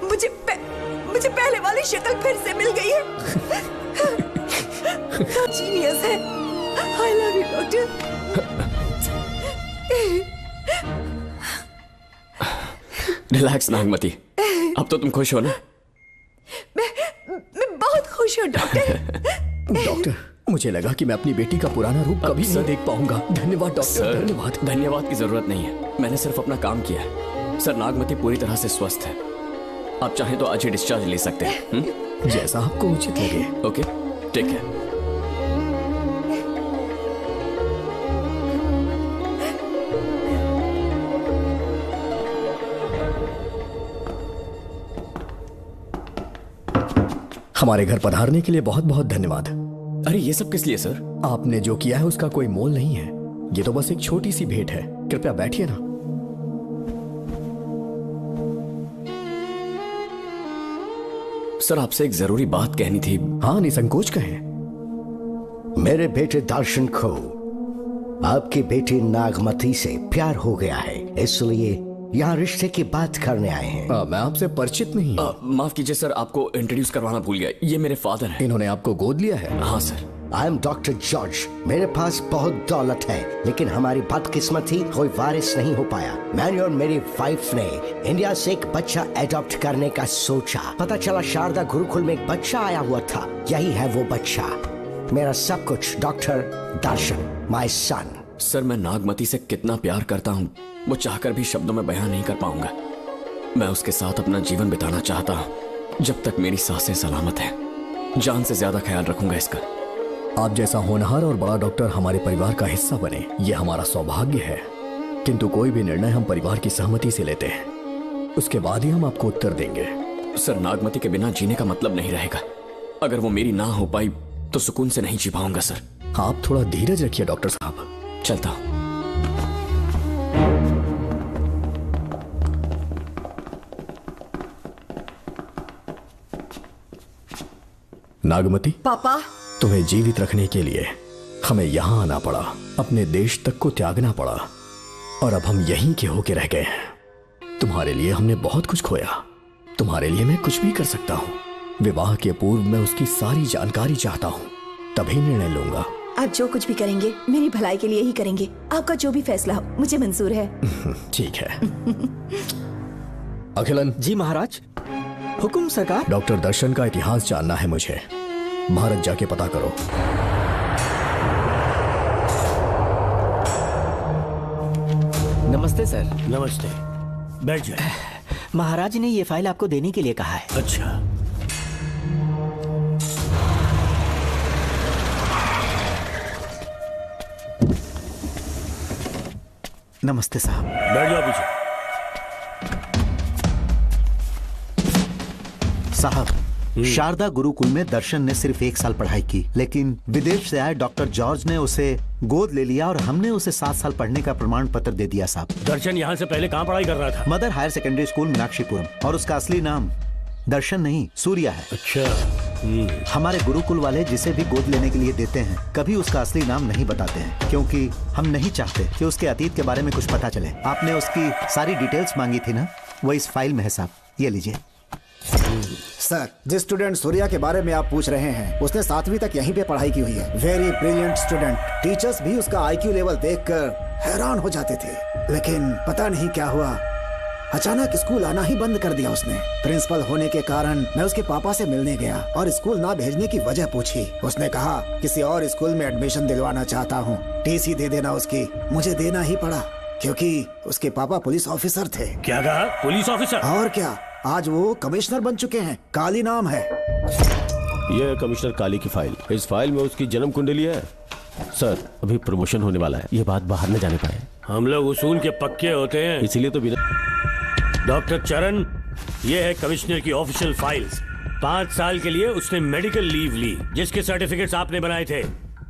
मुझे पहले वाली शक्ल फिर से मिल गई है। जीनियस है। I love you, doctor. Relax Nagmati, अब तो तुम खुश हो ना? मैं बहुत खुश हूँ डॉक्टर। डॉक्टर, मुझे लगा कि मैं अपनी बेटी का पुराना रूप कभी नहीं देख पाऊंगा। धन्यवाद डॉक्टर, धन्यवाद। धन्यवाद की जरूरत नहीं है, मैंने सिर्फ अपना काम किया है। सर, नागमती पूरी तरह से स्वस्थ है। आप चाहें तो आज ही डिस्चार्ज ले सकते हैं। जैसा आपको उचित लगे। Okay, take care. हमारे घर पधारने के लिए बहुत बहुत धन्यवाद। अरे ये सब किस लिए सर? आपने जो किया है उसका कोई मोल नहीं है। ये तो बस एक छोटी सी भेंट है। कृपया बैठिए ना। सर, आपसे एक जरूरी बात कहनी थी। हाँ, निसंकोच कहें। मेरे बेटे दर्शन को आपकी बेटी नागमती से प्यार हो गया है, इसलिए यहाँ रिश्ते की बात करने आए हैं। मैं आपसे परिचित नहीं हूँ। माफ कीजिए सर, आपको इंट्रोड्यूस करवाना भूल गया। ये मेरे फादर हैं। इन्होंने आपको गोद लिया है? हाँ sir. I am doctor George. मेरे पास बहुत दौलत है, लेकिन हमारी बदकिस्मती कोई वारिस नहीं हो पाया। मैंने और मेरी वाइफ ने इंडिया से एक बच्चा एडॉप्ट करने का सोचा। पता चला शारदा गुरुकुल में एक बच्चा आया हुआ था। यही है वो बच्चा, मेरा सब कुछ। Doctor Darshan, my son. Sir, मैं नागमती से कितना प्यार करता हूँ वो चाहकर भी शब्दों में बयान नहीं कर पाऊंगा। मैं उसके साथ अपना जीवन बिताना चाहता हूँ जब तक मेरी सांसें सलामत हैं। जान से ज्यादा ख्याल रखूंगा इसका। आप जैसा होनहार और बड़ा डॉक्टर हमारे परिवार का हिस्सा बने, ये हमारा सौभाग्य है। किंतु कोई भी निर्णय हम परिवार की सहमति से लेते हैं, उसके बाद ही हम आपको उत्तर देंगे। सर, नागमती के बिना जीने का मतलब नहीं रहेगा। अगर वो मेरी ना हो पाई तो सुकून से नहीं जी पाऊंगा सर। आप थोड़ा धीरज रखिए डॉक्टर साहब। चलता हूं। नागमती, पापा, तुम्हें जीवित रखने के लिए हमें यहाँ आना पड़ा, अपने देश तक को त्यागना पड़ा, और अब हम यहीं के होके रह गए हैं। तुम्हारे लिए हमने बहुत कुछ खोया, तुम्हारे लिए मैं कुछ भी कर सकता हूँ। विवाह के पूर्व मैं उसकी सारी जानकारी चाहता हूँ, तभी निर्णय लूंगा। आप जो कुछ भी करेंगे मेरी भलाई के लिए ही करेंगे। आपका जो भी फैसला हो मुझे मंजूर है। ठीक है। अखिलन। जी महाराज। हुकुम सरकार। डॉक्टर दर्शन का इतिहास जानना है मुझे। भारत जाके पता करो। नमस्ते सर। नमस्ते, बैठ जाए। महाराज ने ये फाइल आपको देने के लिए कहा है। अच्छा, नमस्ते साहब। बैठ जाओ पीछे। साहब, शारदा गुरुकुल में दर्शन ने सिर्फ 1 साल पढ़ाई की, लेकिन विदेश से आए डॉक्टर जॉर्ज ने उसे गोद ले लिया और हमने उसे 7 साल पढ़ने का प्रमाण पत्र दे दिया साहब। दर्शन यहाँ से पहले कहाँ पढ़ाई कर रहा था? Mother Higher Secondary School Meenakshipuram, और उसका असली नाम दर्शन नहीं सूर्या है। अच्छा। हमारे गुरुकुल वाले जिसे भी गोद लेने के लिए देते हैं कभी उसका असली नाम नहीं बताते हैं, क्योंकि हम नहीं चाहते कि उसके अतीत के बारे में कुछ पता चले। आपने उसकी सारी डिटेल्स मांगी थी ना, वो इस फाइल में है साहब, ये लीजिए। सर, जिस स्टूडेंट सूर्या के बारे में आप पूछ रहे हैं उसने 7वीं तक यहीं पे पढ़ाई की हुई है। Very brilliant student. टीचर्स भी उसका IQ लेवल देखकर हैरान हो जाते थे, लेकिन पता नहीं क्या हुआ, अचानक स्कूल आना ही बंद कर दिया उसने। प्रिंसिपल होने के कारण मैं उसके पापा से मिलने गया और स्कूल ना भेजने की वजह पूछी। उसने कहा किसी और स्कूल में एडमिशन दिलवाना चाहता हूँ, TC दे देना उसकी। मुझे देना ही पड़ा क्योंकि उसके पापा पुलिस ऑफिसर थे। क्या कहा? Police officer? और क्या, आज वो कमिश्नर बन चुके हैं। काली नाम है। यह है कमिश्नर काली की फाइल। इस फाइल में उसकी जन्म कुंडली है। सर, अभी प्रमोशन होने वाला है, ये बात बाहर न जाने पाए। हम लोग उसूल के पक्के होते हैं, इसीलिए तो बिना। डॉक्टर चरण, ये है कमिश्नर की ऑफिशियल फाइल्स। 5 साल के लिए उसने मेडिकल लीव ली, जिसके सर्टिफिकेट्स आपने बनाए थे।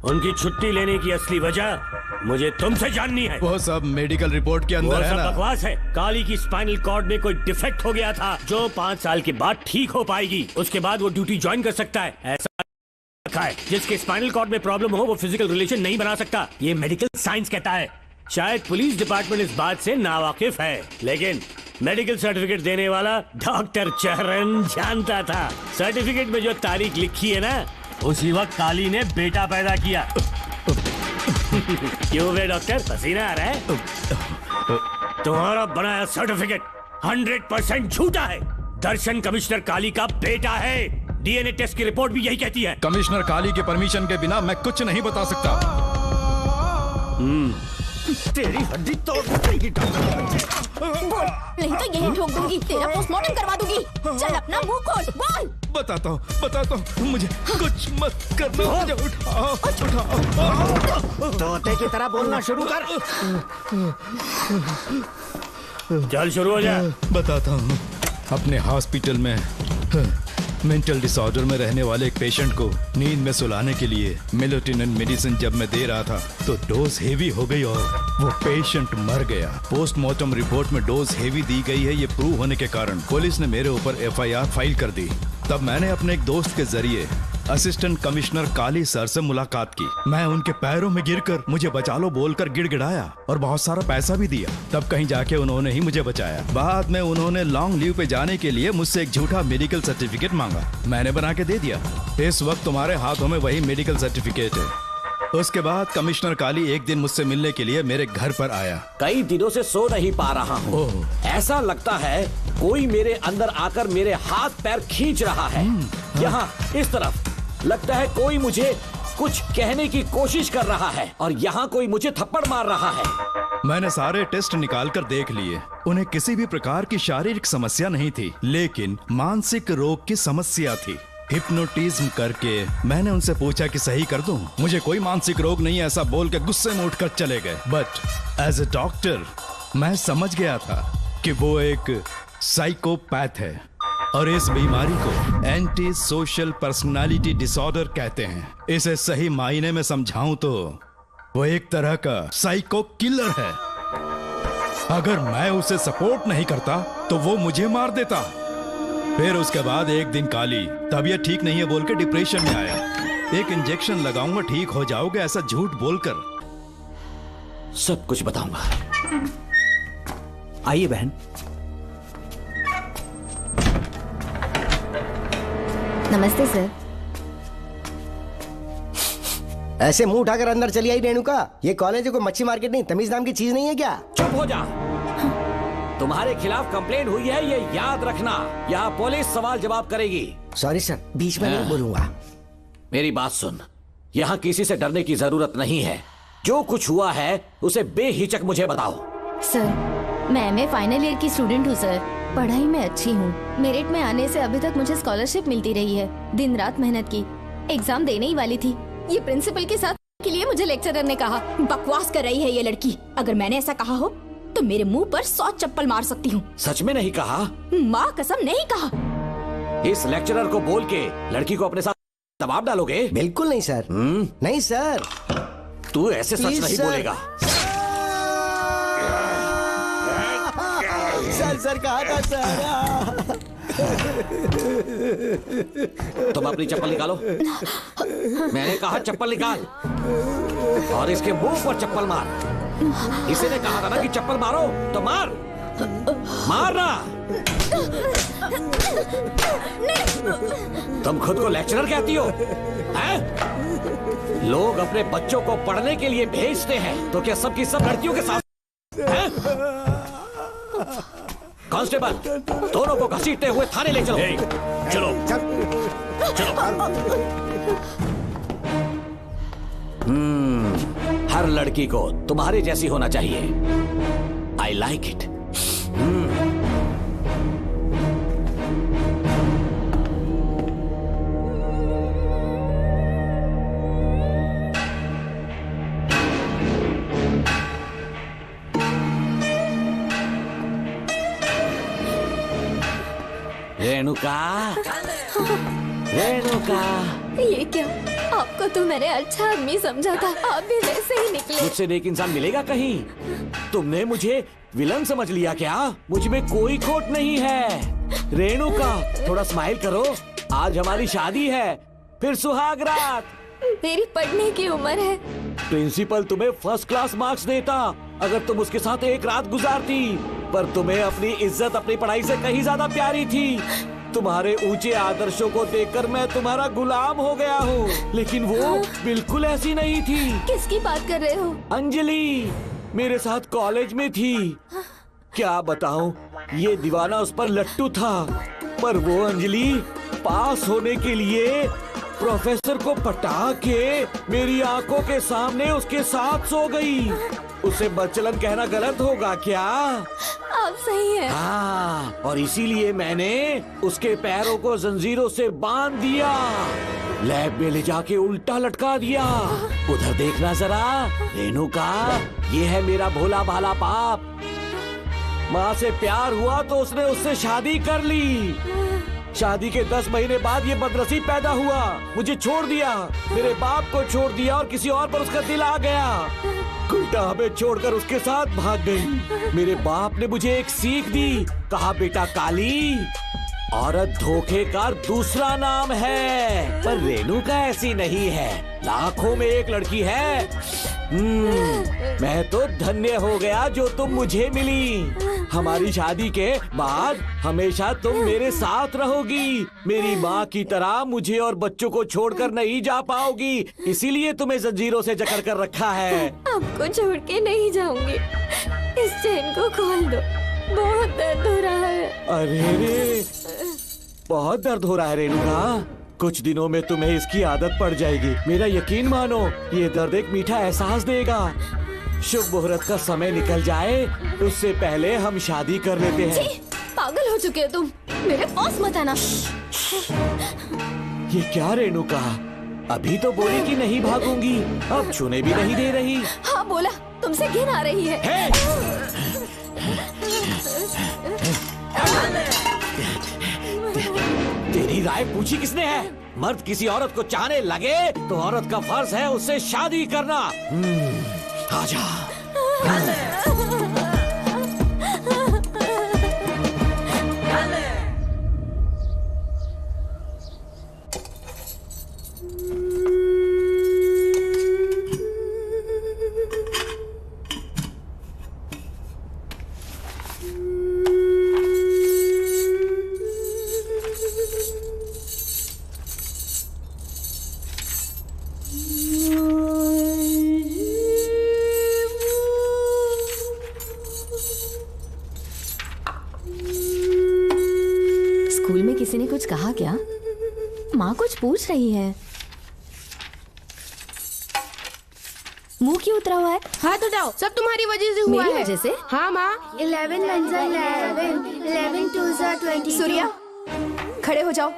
उनकी छुट्टी लेने की असली वजह मुझे तुमसे जाननी है। वो सब मेडिकल रिपोर्ट के अंदर है ना? बकवास है। काली की स्पाइनल कॉर्ड में कोई डिफेक्ट हो गया था जो 5 साल के बाद ठीक हो पाएगी। उसके बाद वो ड्यूटी ज्वाइन कर सकता है। ऐसा रखा है, जिसके स्पाइनल कॉर्ड में प्रॉब्लम हो वो फिजिकल रिलेशन नहीं बना सकता। ये मेडिकल साइंस कहता है। शायद पुलिस डिपार्टमेंट इस बात से नावाकिफ है, लेकिन मेडिकल सर्टिफिकेट देने वाला डॉक्टर चरण जानता था। सर्टिफिकेट में जो तारीख लिखी है ना, उसी वक्त काली ने बेटा पैदा किया। क्यों बे डॉक्टर, पसीना आ रहा है? तुम्हारा बनाया सर्टिफिकेट 100% झूठा है। दर्शन कमिश्नर काली का बेटा है। DNA टेस्ट की रिपोर्ट भी यही कहती है। कमिश्नर काली के परमिशन के बिना मैं कुछ नहीं बता सकता। तेरी हड्डी तोड़ देगी। नहीं तो यही ठोक दूंगी, तेरा पोस्टमार्टम करवा दूंगी। चल अपना मुंह खोल, बोल। बताता हूँ, मुझे कुछ मत करना। मुझे उठाओ। तोते की तरह बोलना शुरू कर। चल शुरू हो जा। बताता हूँ, अपने हॉस्पिटल में मेंटल डिसऑर्डर में रहने वाले एक पेशेंट को नींद में सुलाने के लिए मेलेटोनिन मेडिसिन जब मैं दे रहा था तो डोज हेवी हो गई और वो पेशेंट मर गया। पोस्टमार्टम रिपोर्ट में डोज हेवी दी गई है, ये प्रूव होने के कारण पुलिस ने मेरे ऊपर FIR फाइल कर दी। तब मैंने अपने एक दोस्त के जरिए असिस्टेंट कमिश्नर काली सर से मुलाकात की। मैं उनके पैरों में गिरकर मुझे बचा लो बोलकर गिड़गिड़ाया और बहुत सारा पैसा भी दिया। तब कहीं जाके उन्होंने ही मुझे बचाया। बाद में उन्होंने लॉन्ग लीव पे जाने के लिए मुझसे एक झूठा मेडिकल सर्टिफिकेट मांगा, मैंने बना के दे दिया। इस वक्त तुम्हारे हाथों में वही मेडिकल सर्टिफिकेट है। उसके बाद कमिश्नर काली एक दिन मुझसे मिलने के लिए मेरे घर पर आया। कई दिनों से सो नहीं पा रहा हूँ। ऐसा लगता है कोई मेरे अंदर आकर मेरे हाथ पैर खींच रहा है। यहाँ इस तरफ लगता है कोई मुझे कुछ कहने की कोशिश कर रहा है और यहाँ कोई मुझे थप्पड़ मार रहा है। मैंने सारे टेस्ट निकाल कर देख लिए, उन्हें किसी भी प्रकार की शारीरिक समस्या नहीं थी, लेकिन मानसिक रोग की समस्या थी। हिप्नोटिज्म करके मैंने उनसे पूछा कि सही कर दूं। मुझे कोई मानसिक रोग नहीं, ऐसा बोल के गुस्से में उठकर चले गए। बट एज ए डॉक्टर मैं समझ गया था कि वो एक साइकोपैथ है और इस बीमारी को एंटी सोशल पर्सनालिटी डिसऑर्डर कहते हैं। इसे सही मायने में समझाऊं तो वो एक तरह का साइको किलर है। अगर मैं उसे सपोर्ट नहीं करता तो वो मुझे मार देता। फिर उसके बाद एक दिन काली तबीयत ठीक नहीं है बोल के डिप्रेशन में आया। एक इंजेक्शन लगाऊंगा ठीक हो जाओगे ऐसा झूठ बोलकर सब कुछ बताऊंगा। आइए बहन। नमस्ते सर। ऐसे मुंह उठाकर अंदर चली आई रेणुका। ये कॉलेज है कोई मच्छी मार्केट नहीं, तमीज नाम की चीज नहीं है क्या? चुप हो जा। तुम्हारे खिलाफ कंप्लेंट हुई है, ये याद रखना। यहाँ पुलिस सवाल जवाब करेगी। सॉरी सर, बीच में नहीं बोलूंगा। मेरी बात सुन, यहाँ किसी से डरने की जरूरत नहीं है। जो कुछ हुआ है उसे बेहिचक मुझे बताओ। सर, मैं एमए फाइनल ईयर की स्टूडेंट हूँ सर। पढ़ाई में अच्छी हूँ। मेरिट में आने से अभी तक मुझे स्कॉलरशिप मिलती रही है। दिन रात मेहनत की, एग्जाम देने ही वाली थी। ये प्रिंसिपल के साथ के लिए मुझे लेक्चरर ने कहा बकवास कर रही है ये लड़की। अगर मैंने ऐसा कहा हो तो मेरे मुंह पर 100 चप्पल मार सकती हूँ। सच में नहीं कहा? माँ कसम नहीं कहा। इस लेक्चरर को बोल के लड़की को अपने साथ दबाव डालोगे? बिल्कुल नहीं सर। नहीं सर। तू ऐसे सच Please, नहीं sir. बोलेगा। सर कहा था सर। तुम अपनी चप्पल निकालो। मैंने कहा चप्पल निकाल और इसके मुंह पर चप्पल मार। इसी ने कहा था ना कि चप्पल मारो तो मार। मारना। तुम खुद को लेक्चरर कहती हो हैं? लोग अपने बच्चों को पढ़ने के लिए भेजते हैं तो क्या सबकी सब लड़कियों के साथ हैं? कांस्टेबल, दोनों को घसीटते हुए थाने ले चलो। चलो हर लड़की को तुम्हारे जैसी होना चाहिए। I like it. Renuka, Renuka. ये क्या? आपको तो मैंने अच्छा आदमी समझा था, आप भी वैसे ही निकले। मुझसे नेक इंसान मिलेगा कहीं? तुमने मुझे विलन समझ लिया क्या? मुझ में कोई खोट नहीं है। रेणुका, थोड़ा स्माइल करो। आज हमारी शादी है, फिर सुहाग रात। मेरी पढ़ने की उम्र है। प्रिंसिपल तुम्हें फर्स्ट क्लास मार्क्स देता अगर तुम उसके साथ एक रात गुजारती, पर तुम्हें अपनी इज्जत अपनी पढ़ाई से कहीं ज्यादा प्यारी थी। तुम्हारे ऊंचे आदर्शों को देखकर मैं तुम्हारा गुलाम हो गया हूँ, लेकिन वो बिल्कुल ऐसी नहीं थी। किसकी बात कर रहे हो? अंजलि मेरे साथ कॉलेज में थी। क्या बताऊं, ये दीवाना उस पर लट्टू था, पर वो अंजलि पास होने के लिए प्रोफेसर को पटा के मेरी आंखों के सामने उसके साथ सो गई। उसे बदचलन कहना गलत होगा क्या? आप सही है। हाँ, और इसीलिए मैंने उसके पैरों को जंजीरों से बांध दिया, लैब में ले जाके उल्टा लटका दिया। उधर देखना जरा रेणुका, ये है मेरा भोला भाला बाप। माँ से प्यार हुआ तो उसने उससे शादी कर ली। शादी के 10 महीने बाद ये बदनसीब पैदा हुआ, मुझे छोड़ दिया, मेरे बाप को छोड़ दिया और किसी और पर उसका दिल आ गया। उल्टा हमें छोड़कर उसके साथ भाग गई। मेरे बाप ने मुझे एक सीख दी, कहा बेटा काली, औरत धोखे का दूसरा नाम है। पर रेणुका ऐसी नहीं है, लाखों में एक लड़की है। मैं तो धन्य हो गया जो तुम मुझे मिली। हमारी शादी के बाद हमेशा तुम मेरे साथ रहोगी। मेरी माँ की तरह मुझे और बच्चों को छोड़कर नहीं जा पाओगी, इसीलिए तुम्हें जंजीरों से जकड़ कर रखा है। आपको छोड़ के नहीं जाऊंगी। इस चेन को खोल दो, बहुत दर्द हो रहा है। अरे रे, बहुत दर्द हो रहा है रेणुका। कुछ दिनों में तुम्हें इसकी आदत पड़ जाएगी, मेरा यकीन मानो। ये दर्द एक मीठा एहसास देगा। शुभ मुहूर्त का समय निकल जाए उससे पहले हम शादी कर लेते हैं। जी, पागल हो चुके हो तुम, मेरे पास मत आना। ये क्या रेणुका, अभी तो बोली कि नहीं भागूंगी, अब छूने भी नहीं दे रही। हाँ बोला, तुमसे घिन आ रही है। तेरी राय पूछी किसने है? मर्द किसी औरत को चाहने लगे तो औरत का फर्ज है उससे शादी करना। आजा। स्कूल में किसी ने कुछ कहा क्या? माँ कुछ पूछ रही है। मुंह क्यों उतरा हुआ है? हाथ उठाओ, सब तुम्हारी वजह से हुआ है। मेरी वजह से? हाँ माँ। 11 1 11 11 2 22। सूर्या, खड़े हो जाओ।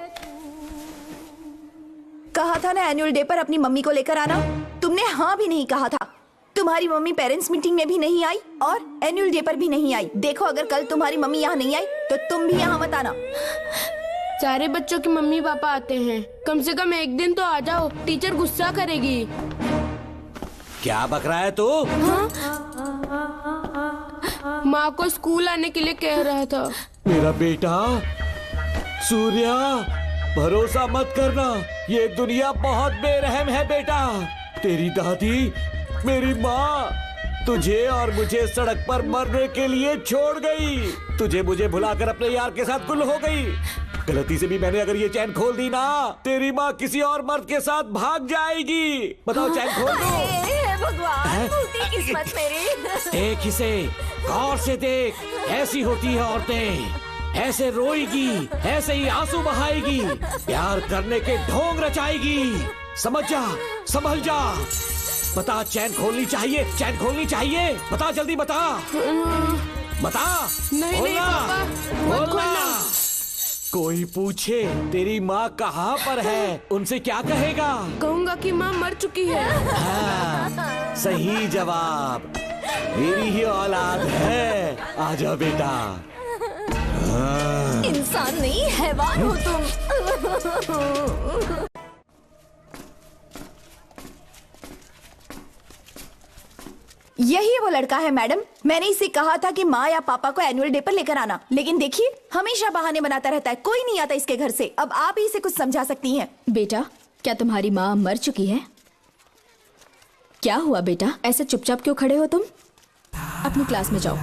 कहा था ना एनुअल डे पर अपनी मम्मी को लेकर आना, तुमने हाँ भी नहीं कहा था। तुम्हारी मम्मी पेरेंट्स मीटिंग में भी नहीं आई और एनुअल डे पर भी नहीं आई। देखो अगर कल तुम्हारी मम्मी यहाँ नहीं आई तो तुम भी यहाँ मत आना। सारे बच्चों की मम्मी पापा आते हैं, कम से कम एक दिन तो आ जाओ, टीचर गुस्सा करेगी। क्या बक रहा है तू? माँ को स्कूल आने के लिए कह रहा था। मेरा बेटा सूर्या, भरोसा मत करना, ये दुनिया बहुत बेरहम है बेटा। तेरी दादी, मेरी माँ तुझे और मुझे सड़क पर मरने के लिए छोड़ गई। तुझे मुझे भुलाकर अपने यार के साथ गुल हो गई। गलती से भी मैंने अगर ये चैन खोल दी ना, तेरी माँ किसी और मर्द के साथ भाग जाएगी। बताओ चैन खोल दो। भगवान, फूटी किस्मत मेरी। देख इसे, गौर से देख, ऐसी होती है औरतें, ऐसे रोएगी, ऐसे ही आंसू बहाएगी, प्यार करने के ढोंग रचाएगी। समझ जा, संभल जा। बता, चैन खोलनी चाहिए, चैन खोलनी चाहिए। बता जल्दी बता, बता। नहीं नहीं पापा, मत खोलना। कोई पूछे तेरी माँ कहाँ पर है, उनसे क्या कहेगा? कहूँगा कि माँ मर चुकी है। हाँ, सही जवाब, मेरी ही औलाद है। आजा बेटा। हाँ। इंसान नहीं हैवान हो तुम। यही वो लड़का है मैडम। मैंने इसे कहा था कि माँ या पापा को एनुअल डे पर लेकर आना, लेकिन देखिए हमेशा बहाने बनाता रहता है, कोई नहीं आता इसके घर से। अब आप ही इसे कुछ समझा सकती हैं। बेटा, क्या तुम्हारी माँ मर चुकी है? क्या हुआ बेटा, ऐसे चुपचाप क्यों खड़े हो तुम? अपनी क्लास में जाओ।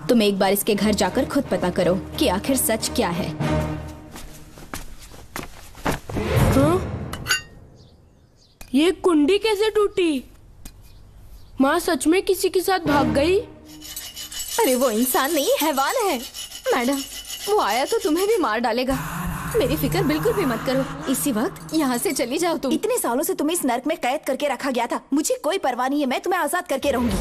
तुम एक बार इसके घर जाकर खुद पता करो कि आखिर सच क्या है। ये कुंडी कैसे टूटी? माँ सच में किसी के साथ भाग गई? अरे वो इंसान नहीं हैवान है मैडम। वो आया तो तुम्हें भी मार डालेगा। मेरी फिक्र बिल्कुल भी मत करो। इसी वक्त यहाँ से चली जाओ तुम। इतने सालों से तुम्हें इस नर्क में कैद करके रखा गया था, मुझे कोई परवाह नहीं है, मैं तुम्हें आजाद करके रहूंगी।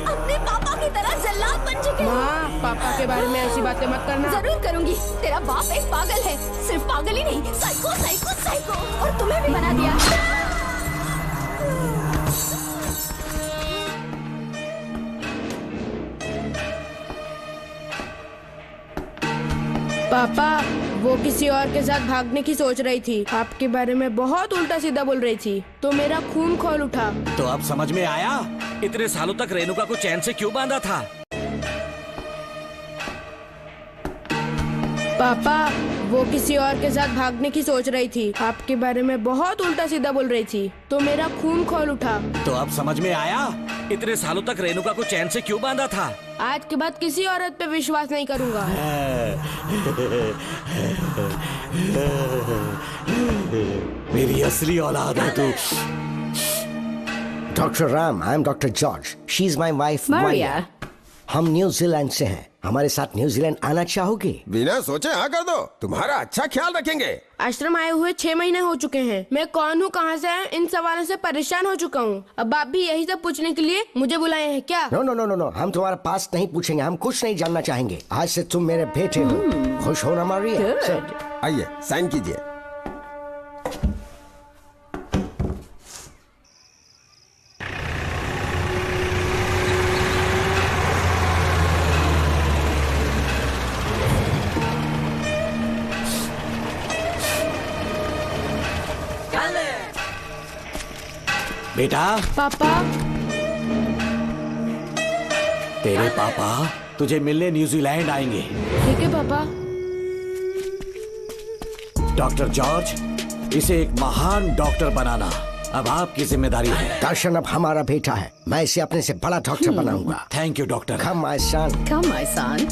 अपने पापा की तरह जल्लाद बन चुके हो। माँ, पापा के बारे में ऐसी बातें मत करना। जरूर करूंगी। तेरा बाप एक पागल है, सिर्फ पागल ही नहीं, साइको साइको साइको, और तुम्हें भी बना दिया। पापा, वो किसी और के साथ भागने की सोच रही थी, आपके बारे में बहुत उल्टा सीधा बोल रही थी, तो मेरा खून खोल उठा। तो अब समझ में आया इतने सालों तक रेणुका को चैन से क्यों बांधा था? पापा, वो किसी और के साथ भागने की सोच रही थी, आपके बारे में बहुत उल्टा सीधा बोल रही थी, तो मेरा खून खोल उठा। तो अब समझ में आया इतने सालों तक रेणुका को चैन से क्यों बांधा था? आज के बाद किसी औरत पे विश्वास नहीं करूंगा। मेरी असली औलाद है तू। Doctor Ram, I am doctor George, she is my wife Maria. हम न्यूजीलैंड से हैं, हमारे साथ न्यूजीलैंड आना चाहोगे? बिना सोचे हाँ कर दो, तुम्हारा अच्छा ख्याल रखेंगे। आश्रम आए हुए 6 महीने हो चुके हैं। मैं कौन हूँ, कहाँ से आए, इन सवालों से परेशान हो चुका हूँ। अब आप भी यही सब पूछने के लिए मुझे बुलाए हैं क्या? No no no no no, हम तुम्हारा पास नहीं पूछेंगे, हम कुछ नहीं जानना चाहेंगे। आज से तुम मेरे बेटे हो। खुश हो ना मारिया? आइए साइन कीजिए। बेटा। पापा। तेरे पापा तुझे मिलने न्यूजीलैंड आएंगे। ठीक है पापा। डॉक्टर जॉर्ज, इसे एक महान डॉक्टर बनाना अब आपकी जिम्मेदारी है। दर्शन अब हमारा बेटा है, मैं इसे अपने से बड़ा डॉक्टर बनाऊंगा। Thank you doctor. Come my son, come my son.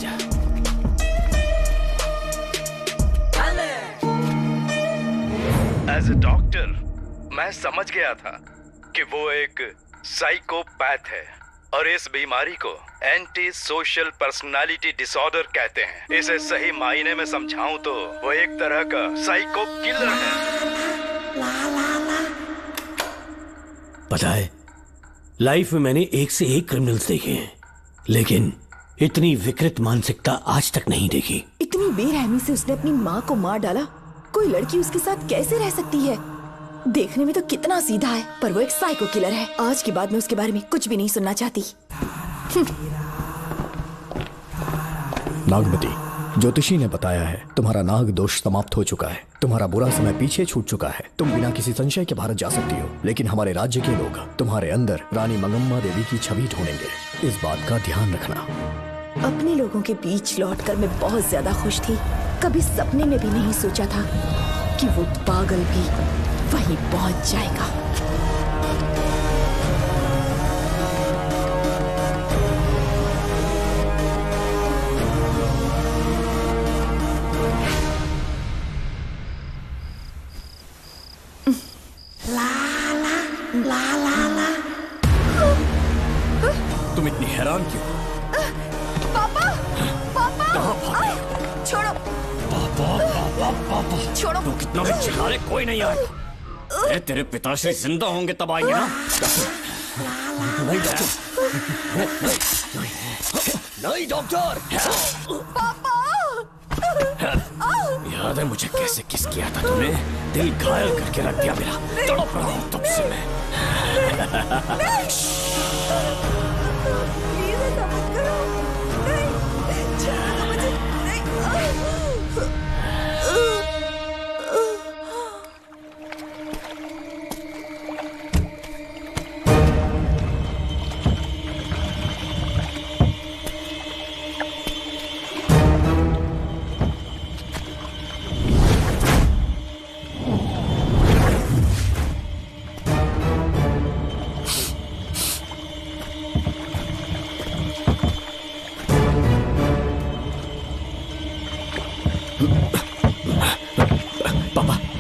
As a doctor, मैं समझ गया था कि वो एक साइकोपैथ है और इस बीमारी को एंटी सोशल पर्सनालिटी डिसऑर्डर कहते हैं। इसे सही मायने में समझाऊं तो वो एक तरह का साइको किलर है। पता है, लाइफ में मैंने एक से एक क्रिमिनल्स देखे हैं, लेकिन इतनी विकृत मानसिकता आज तक नहीं देखी। इतनी बेरहमी से उसने अपनी माँ को मार डाला। कोई लड़की उसके साथ कैसे रह सकती है? देखने में तो कितना सीधा है, पर वो एक साइको किलर है। आज के बाद मैं उसके बारे में कुछ भी नहीं सुनना चाहती। नागमती, ज्योतिषी ने बताया है तुम्हारा नाग दोष समाप्त हो चुका है। तुम्हारा बुरा समय पीछे छूट चुका है। तुम बिना किसी संशय के भारत जा सकती हो, लेकिन हमारे राज्य के लोग तुम्हारे अंदर रानी मंगम्मा देवी की छवि ढूंढेंगे। इस बात का ध्यान रखना। अपने लोगों के बीच लौटकर मैं बहुत ज्यादा खुश थी। कभी सपने में भी नहीं सोचा था कि वो पागल भी वहीं पहुंच जाएगा। तुम इतनी हैरान क्यों? पापा, पापा, छोड़ो, पापा, छोड़ो। तू कितना भी चिल्ला ले, कोई नहीं आएगा। तेरे पिताश्री जिंदा होंगे तब आएंगे ना। नहीं डॉक्टर। पापा, याद है मुझे कैसे किस किया था तुमने? दिल घायल करके रख दिया मेरा। तड़प रहा हूं तब से मैं। प्लीज ऐसा मत करो। नहीं, छोड़ो मुझे।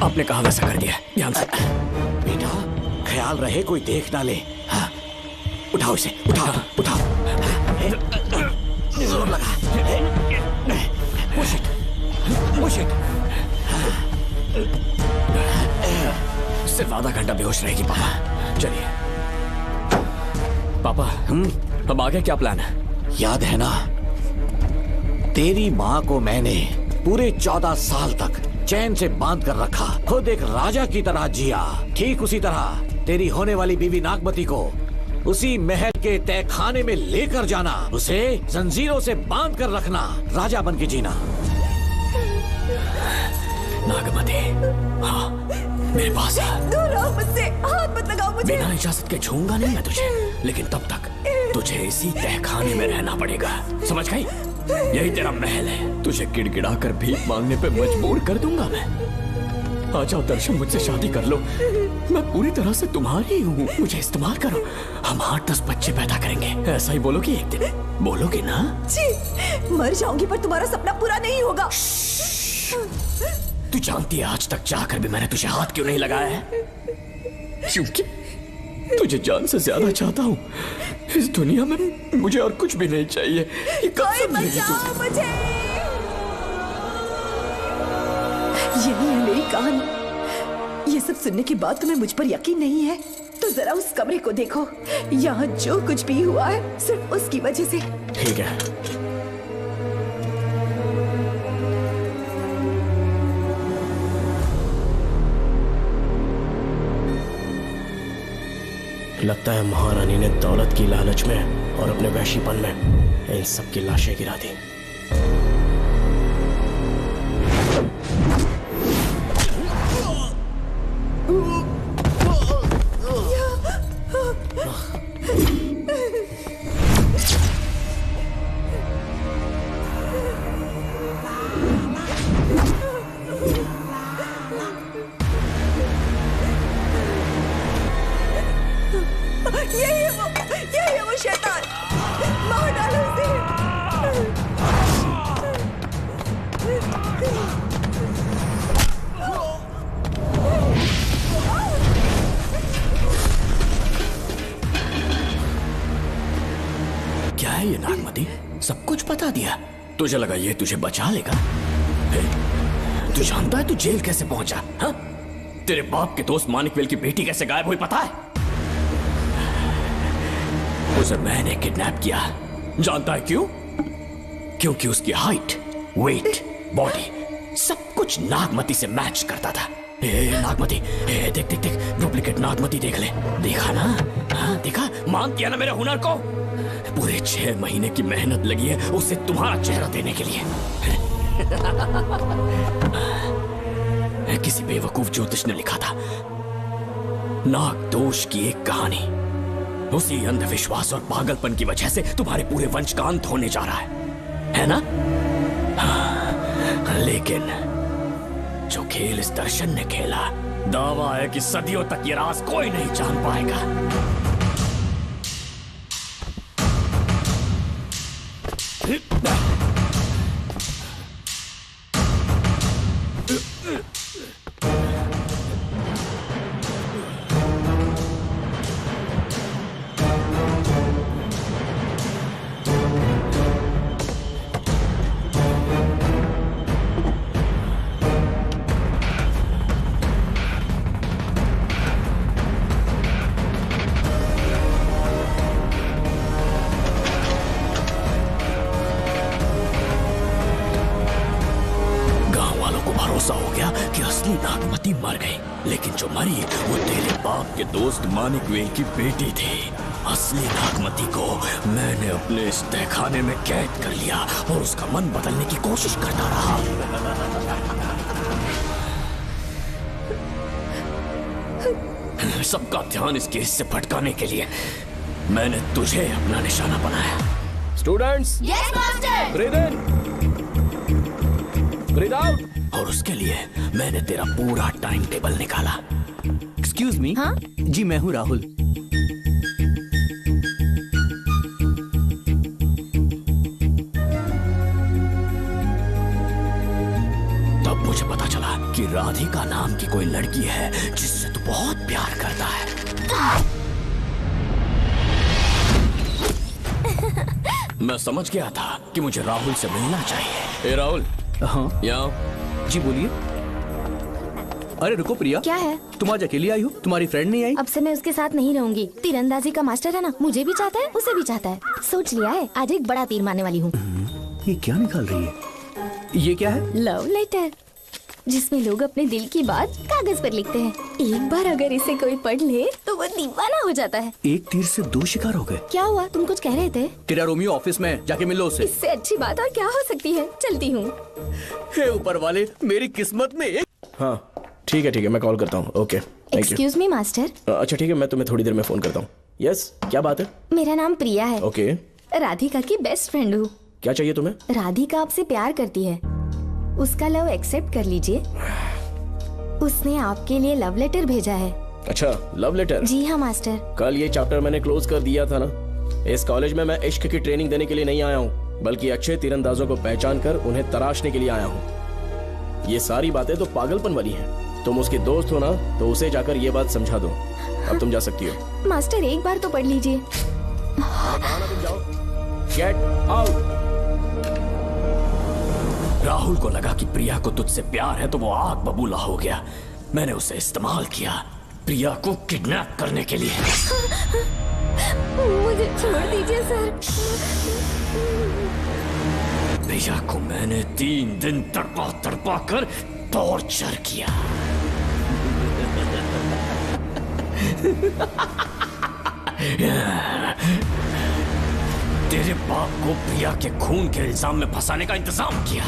आपने कहा वैसा कर दिया, ध्यान से। बेटा, ख्याल रहे कोई देख ना ले। हाँ, उठाओ इसे, उठाओ, उठाओ। जोर लगा। Push it, push it। सिर्फ आधा घंटा बेहोश रहेगी पापा। चलिए पापा, अब आगे क्या प्लान है? याद है ना, तेरी माँ को मैंने पूरे 14 साल तक चैन से बांध कर रखा। खुद एक राजा की तरह जिया। ठीक उसी तरह तेरी होने वाली बीवी नागमती को उसी महल के तहखाने में लेकर जाना, उसे जंजीरों से बांध कर रखना, राजा बन के जीना। नागमती, हाँ, मेरे पास है। दूर रहो मुझसे, हाथ मत लगाओ मुझे। बिना इजाजत के छूंगा नहीं मैं तुझे, लेकिन तब तक तुझे इसी तहखाने में रहना पड़ेगा, समझ गई? यही तेरा महल है। तुझे गिड़गिड़ा कर भीख मांगने पे मजबूर कर दूंगा मैं। आ जाओ दर्शन, मुझसे शादी कर लो। मैं पूरी तरह से तुम्हारी हूँ, मुझे इस्तेमाल करो। हम 8-10 बच्चे पैदा करेंगे। ऐसा ही बोलोगी एक दिन? बोलोगी ना? जी, मर जाऊंगी पर तुम्हारा सपना पूरा नहीं होगा। तू जानती है आज तक जाकर भी मैंने तुझे हाथ क्यों नहीं लगाया है? क्योंकि तुझे जान से ज्यादा चाहता हूँ। इस दुनिया में मुझे और कुछ भी नहीं चाहिए। ये कब समझेगी तू? मुझे यही है मेरी कहानी। ये सब सुनने के बाद तुम्हें मुझ पर यकीन नहीं है तो जरा उस कमरे को देखो। यहाँ जो कुछ भी हुआ है सिर्फ उसकी वजह से। ठीक है, लगता है महारानी ने दौलत की लालच में और अपने वैशीपन में इन सब की लाशें गिरा दी। यही है वो शैतान। मार डालो उसे। है ये नागमती? सब कुछ बता दिया। तुझे लगा ये तुझे बचा लेगा? तू जानता है तू जेल कैसे पहुंचा? हाँ? तेरे बाप के दोस्त मानिकवेल की बेटी कैसे गायब हुई पता है? उसे मैंने किडनैप किया। जानता है क्यों? क्योंकि उसकी हाइट, वेट, बॉडी सब कुछ नागमती से मैच करता था। नागमती, देख देख देख, डुप्लीकेट नागमती देख ले। देखा ना? हाँ देखा? मान किया ना मेरे हुनर को? पूरे 6 महीने की मेहनत लगी है उसे तुम्हारा चेहरा देने के लिए। किसी बेवकूफ ज्योतिष ने लिखा था नाग दोष की एक कहानी। उसी अंधविश्वास और पागलपन की वजह से तुम्हारे पूरे वंश का अंत होने जा रहा है ना? हाँ, लेकिन जो खेल इस दर्शन ने खेला, दावा है कि सदियों तक ये राज कोई नहीं जान पाएगा। मानिकवेल की बेटी थी। असली नागमती को मैंने अपने इस तहखाने में कैद कर लिया और उसका मन बदलने की कोशिश करता रहा। सबका ध्यान इस केस से भटकाने के लिए मैंने तुझे अपना निशाना बनाया। Students, yes master. ब्रीथ इन, ब्रीथ आउट। और उसके लिए मैंने तेरा पूरा टाइम टेबल निकाला। Excuse me. हाँ? जी मैं हूँ राहुल। तब मुझे पता चला कि राधिका नाम की कोई लड़की है जिससे तू बहुत प्यार करता है। मैं समझ गया था कि मुझे राहुल से मिलना चाहिए। राहुल। हाँ यहाँ। जी बोलिए। अरे रुको प्रिया, क्या है? तुम आज अकेली आई हो? तुम्हारी फ्रेंड नहीं आई? अब से मैं उसके साथ नहीं रहूंगी। तीरंदाजी का मास्टर है ना, मुझे भी चाहता है, उसे भी चाहता है। सोच लिया है, आज एक बड़ा तीर मारने वाली हूँ। ये क्या निकाल रही है? ये क्या है? लव लेटर, जिसमें लोग अपने दिल की बात कागज पर लिखते हैं। एक बार अगर इसे कोई पढ़ ले तो वो दीवाना हो जाता है। एक तीर से 2 शिकार हो गए। क्या हुआ? तुम कुछ कह रहे थे? तेरा रोमियो ऑफिस में, जाके मिलो उससे। इससे अच्छी बात और क्या हो सकती है? चलती हूँ। हे ऊपर वाले, मेरी किस्मत में एक। हाँ ठीक है मैं कॉल करता हूँ। Okay excuse me master. अच्छा ठीक है, मैं तुम्हें थोड़ी देर में फोन करता हूँ। यस, क्या बात है? मेरा नाम प्रिया है। ओके। राधिका की बेस्ट फ्रेंड हूँ। क्या चाहिए तुम्हें? राधिका आपसे प्यार करती है, उसका लव एक्सेप्ट कर लीजिए। उसने आपके लिए लव लेटर भेजा है। अच्छा, लव लेटर? जी हाँ मास्टर। कल ये चैप्टर मैंने क्लोज कर दिया था ना। इस कॉलेज में मैं इश्क की ट्रेनिंग देने के लिए नहीं आया हूँ, बल्कि अच्छे तीरंदाजों को पहचान कर उन्हें तराशने के लिए आया हूँ। ये सारी बातें तो पागलपन वाली हैं। तुम उसके दोस्त हो ना, तो उसे जाकर ये बात समझा दो। अब तुम जा सकती हो। मास्टर एक बार तो पढ़ लीजिए। तुम जाओ। Get out. राहुल को लगा कि प्रिया को तुझसे प्यार है तो वो आग बबूला हो गया। मैंने उसे इस्तेमाल किया प्रिया को किडनैप करने के लिए। मुझे छोड़ दीजिए सर। प्रिया को मैंने 3 दिन तड़पा कर टॉर्चर किया। तेरे बाप को प्रिया के खून के इल्जाम में फंसाने का इंतजाम किया।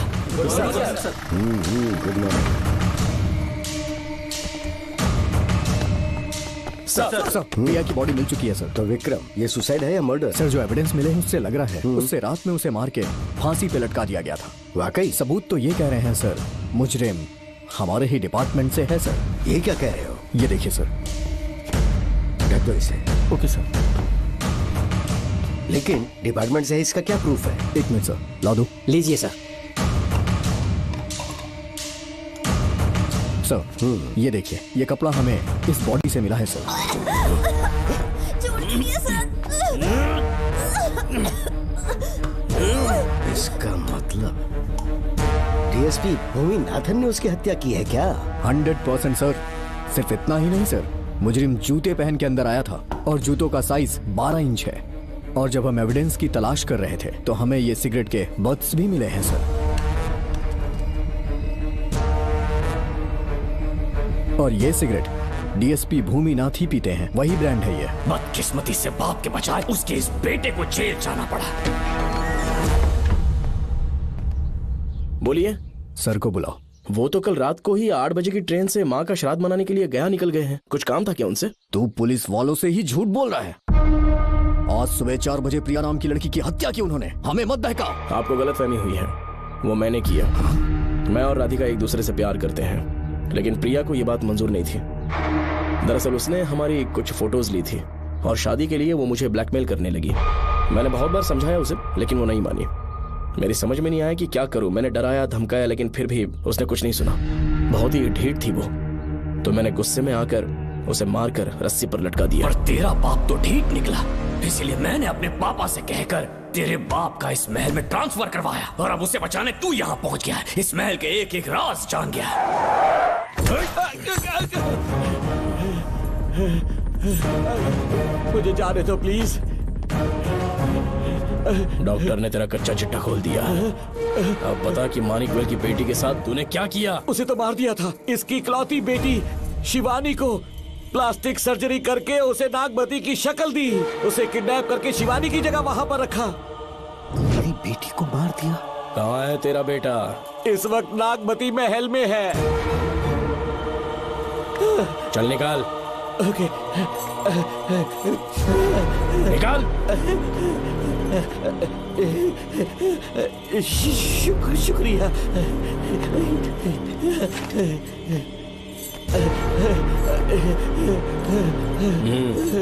सर, प्रिया की बॉडी मिल चुकी है सर। तो विक्रम, ये सुसाइड है या मर्डर? सर, जो एविडेंस मिले हैं उससे लग रहा है उससे रात में उसे मार के फांसी पे लटका दिया गया था। वाकई? सबूत तो ये कह रहे हैं सर, मुजरिम हमारे ही डिपार्टमेंट से है सर। ये क्या कह रहे हो? ये देखिए सर। रख दो इसे। Okay sir. लेकिन डिपार्टमेंट से है, इसका क्या प्रूफ है? 1 मिनट सर, ला दो। लीजिए सर। सर, ये देखिए, ये कपड़ा हमें इस बॉडी से मिला है सर। छोड़ दीजिए सर। इसका मतलब डीएसपी भूमिनाथन ने उसकी हत्या की है क्या? 100% सर। सिर्फ इतना ही नहीं सर, मुजरिम जूते पहन के अंदर आया था और जूतों का साइज 12 इंच है। और जब हम एविडेंस की तलाश कर रहे थे तो हमें ये सिगरेट के बट्स भी मिले हैं सर। और ये सिगरेट डीएसपी भूमिनाथ ही पीते हैं, वही ब्रांड है ये। बदकिस्मती से बाप के बजाय उसके इस बेटे को जेल जाना पड़ा। बोलिए। सर को बुलाओ। वो तो कल रात को ही 8 बजे की ट्रेन से माँ का श्राद्ध मनाने के लिए गया निकल गए हैं। कुछ काम था क्या उनसे? तू पुलिस वालों से ही झूठ बोल रहा है। आज सुबह 4 बजे प्रिया नाम की लड़की की हत्या की उन्होंने। हमें मत बहका। आपको गलतफहमी हुई है, वो मैंने किया। मैं और राधिका एक दूसरे से प्यार करते हैं, लेकिन प्रिया को ये बात मंजूर नहीं थी। दरअसल उसने हमारी कुछ फोटोज ली थी और शादी के लिए वो मुझे ब्लैकमेल करने लगी। मैंने बहुत बार समझाया उसे, लेकिन वो नहीं मानी। मेरी समझ में नहीं आया कि क्या करूं। मैंने डराया धमकाया, लेकिन फिर भी उसने कुछ नहीं सुना। बहुत ही ढीठ थी वो, तो मैंने गुस्से में आकर उसे मारकर रस्सी पर लटका दिया। और तेरा बाप तो ढीठ निकला, इसीलिए मैंने अपने पापा से कहकर तेरे बाप का इस महल में ट्रांसफर करवाया। और अब उसे बचाने तू यहाँ पहुँच गया है। इस महल के एक एक राज जान गया है। मुझे जाने दो प्लीज। डॉक्टर ने तेरा कच्चा चिट्ठा खोल दिया। अब बता कि मानिकवेल की बेटी के साथ तूने क्या किया? उसे तो मार दिया था। इसकी इकलौती बेटी शिवानी को प्लास्टिक सर्जरी करके उसे नागमती की शक्ल दी। उसे किडनैप करके शिवानी की जगह वहाँ पर रखा। मेरी बेटी को मार दिया? कहाँ है तेरा बेटा? इस वक्त नागमती महल में है। चल निकाल। ओके। निकाल। शुक्रिया।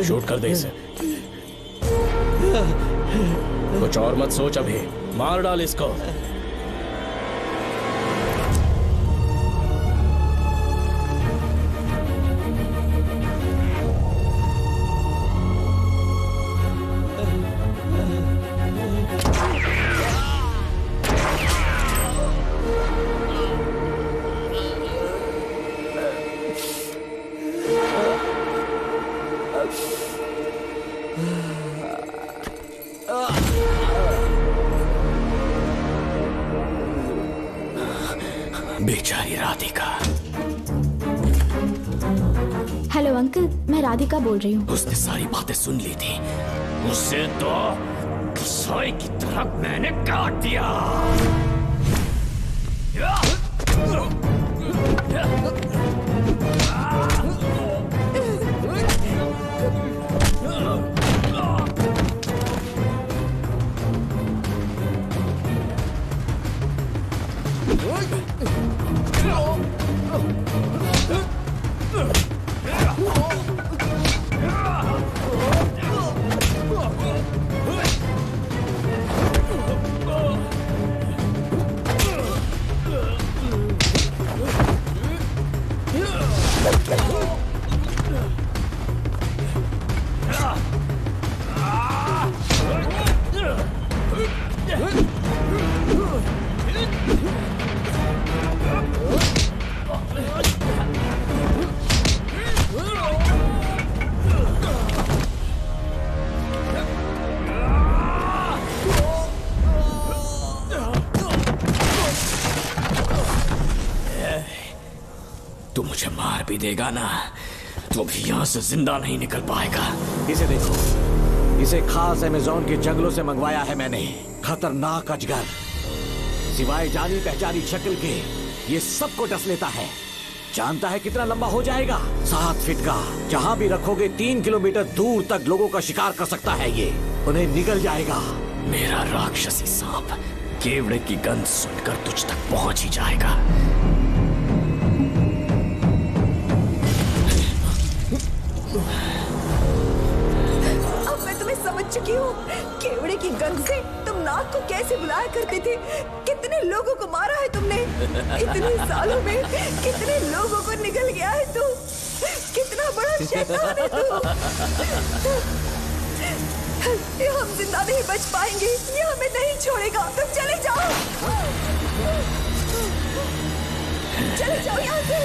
शूट कर दे इसे। कुछ और मत सोच, अभी मार डाल इसको। बेचारी राधिका। हेलो अंकल, मैं राधिका बोल रही हूँ। उसने सारी बातें सुन ली थी। उसे तो कसाई की तरह मैंने काट दिया। तू मुझे मार भी देगा ना, तो भी यहाँ से जिंदा नहीं निकल पाएगा। इसे देखो, इसे खास अमेज़न के जंगलों से मंगवाया है मैंने। खतरनाक अजगर, सिवाय जानी पहचानी शक्ल के ये सबको डस लेता है। जानता है कितना लंबा हो जाएगा? 7 फीट का। जहाँ भी रखोगे 3 किलोमीटर दूर तक लोगों का शिकार कर सकता है ये। उन्हें निगल जाएगा। मेरा राक्षसी सांप केवड़े की गंध सुनकर तुझ तक पहुंच ही जाएगा। अब मैं तुम्हें समझ चुकी हूँ। केवड़े की गंध से तुम नाग को कैसे बुलाया करते थे। कितने लोगों को मारा है तुमने। इतने सालों में कितने लोगों को निगल गया है तू। कितना बड़ा शैतान है तू। हम जिंदा नहीं बच पाएंगे, ये हमें नहीं छोड़ेगा। तुम चले जाओ, चले जाओ यहाँ से।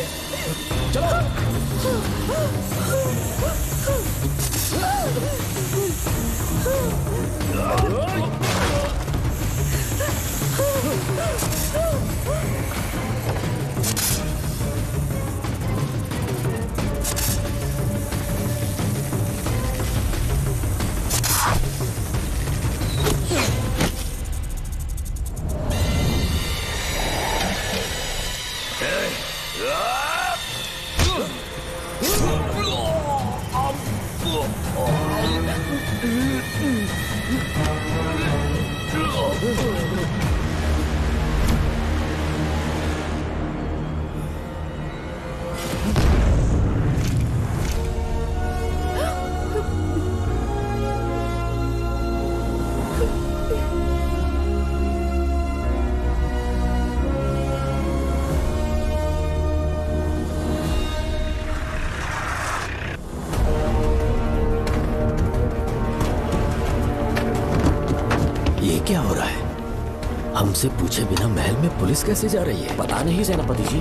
क्या हो रहा है? हमसे पूछे बिना महल में पुलिस कैसे जा रही है? पता नहीं सेनापति जी।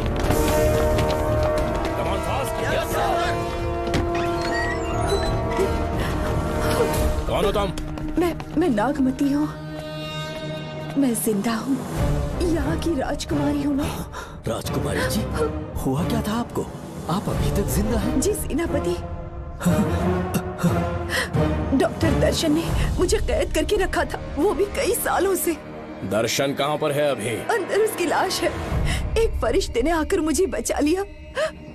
कौन हो तुम? मैं नागमती हूँ, मैं जिंदा हूँ, यहाँ की राजकुमारी हूँ मैं। राजकुमारी जी, हुआ क्या था आपको? आप अभी तक जिंदा हैं? जी सेनापति, डॉक्टर दर्शन ने मुझे कैद करके रखा था, वो भी कई सालों से। दर्शन कहाँ पर है अभी? अंदर उसकी लाश है। एक फरिश्ते ने आकर मुझे बचा लिया।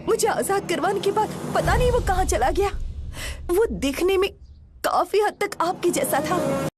मुझे आजाद करवाने के बाद पता नहीं वो कहाँ चला गया। वो दिखने में काफी हद तक आपके जैसा था।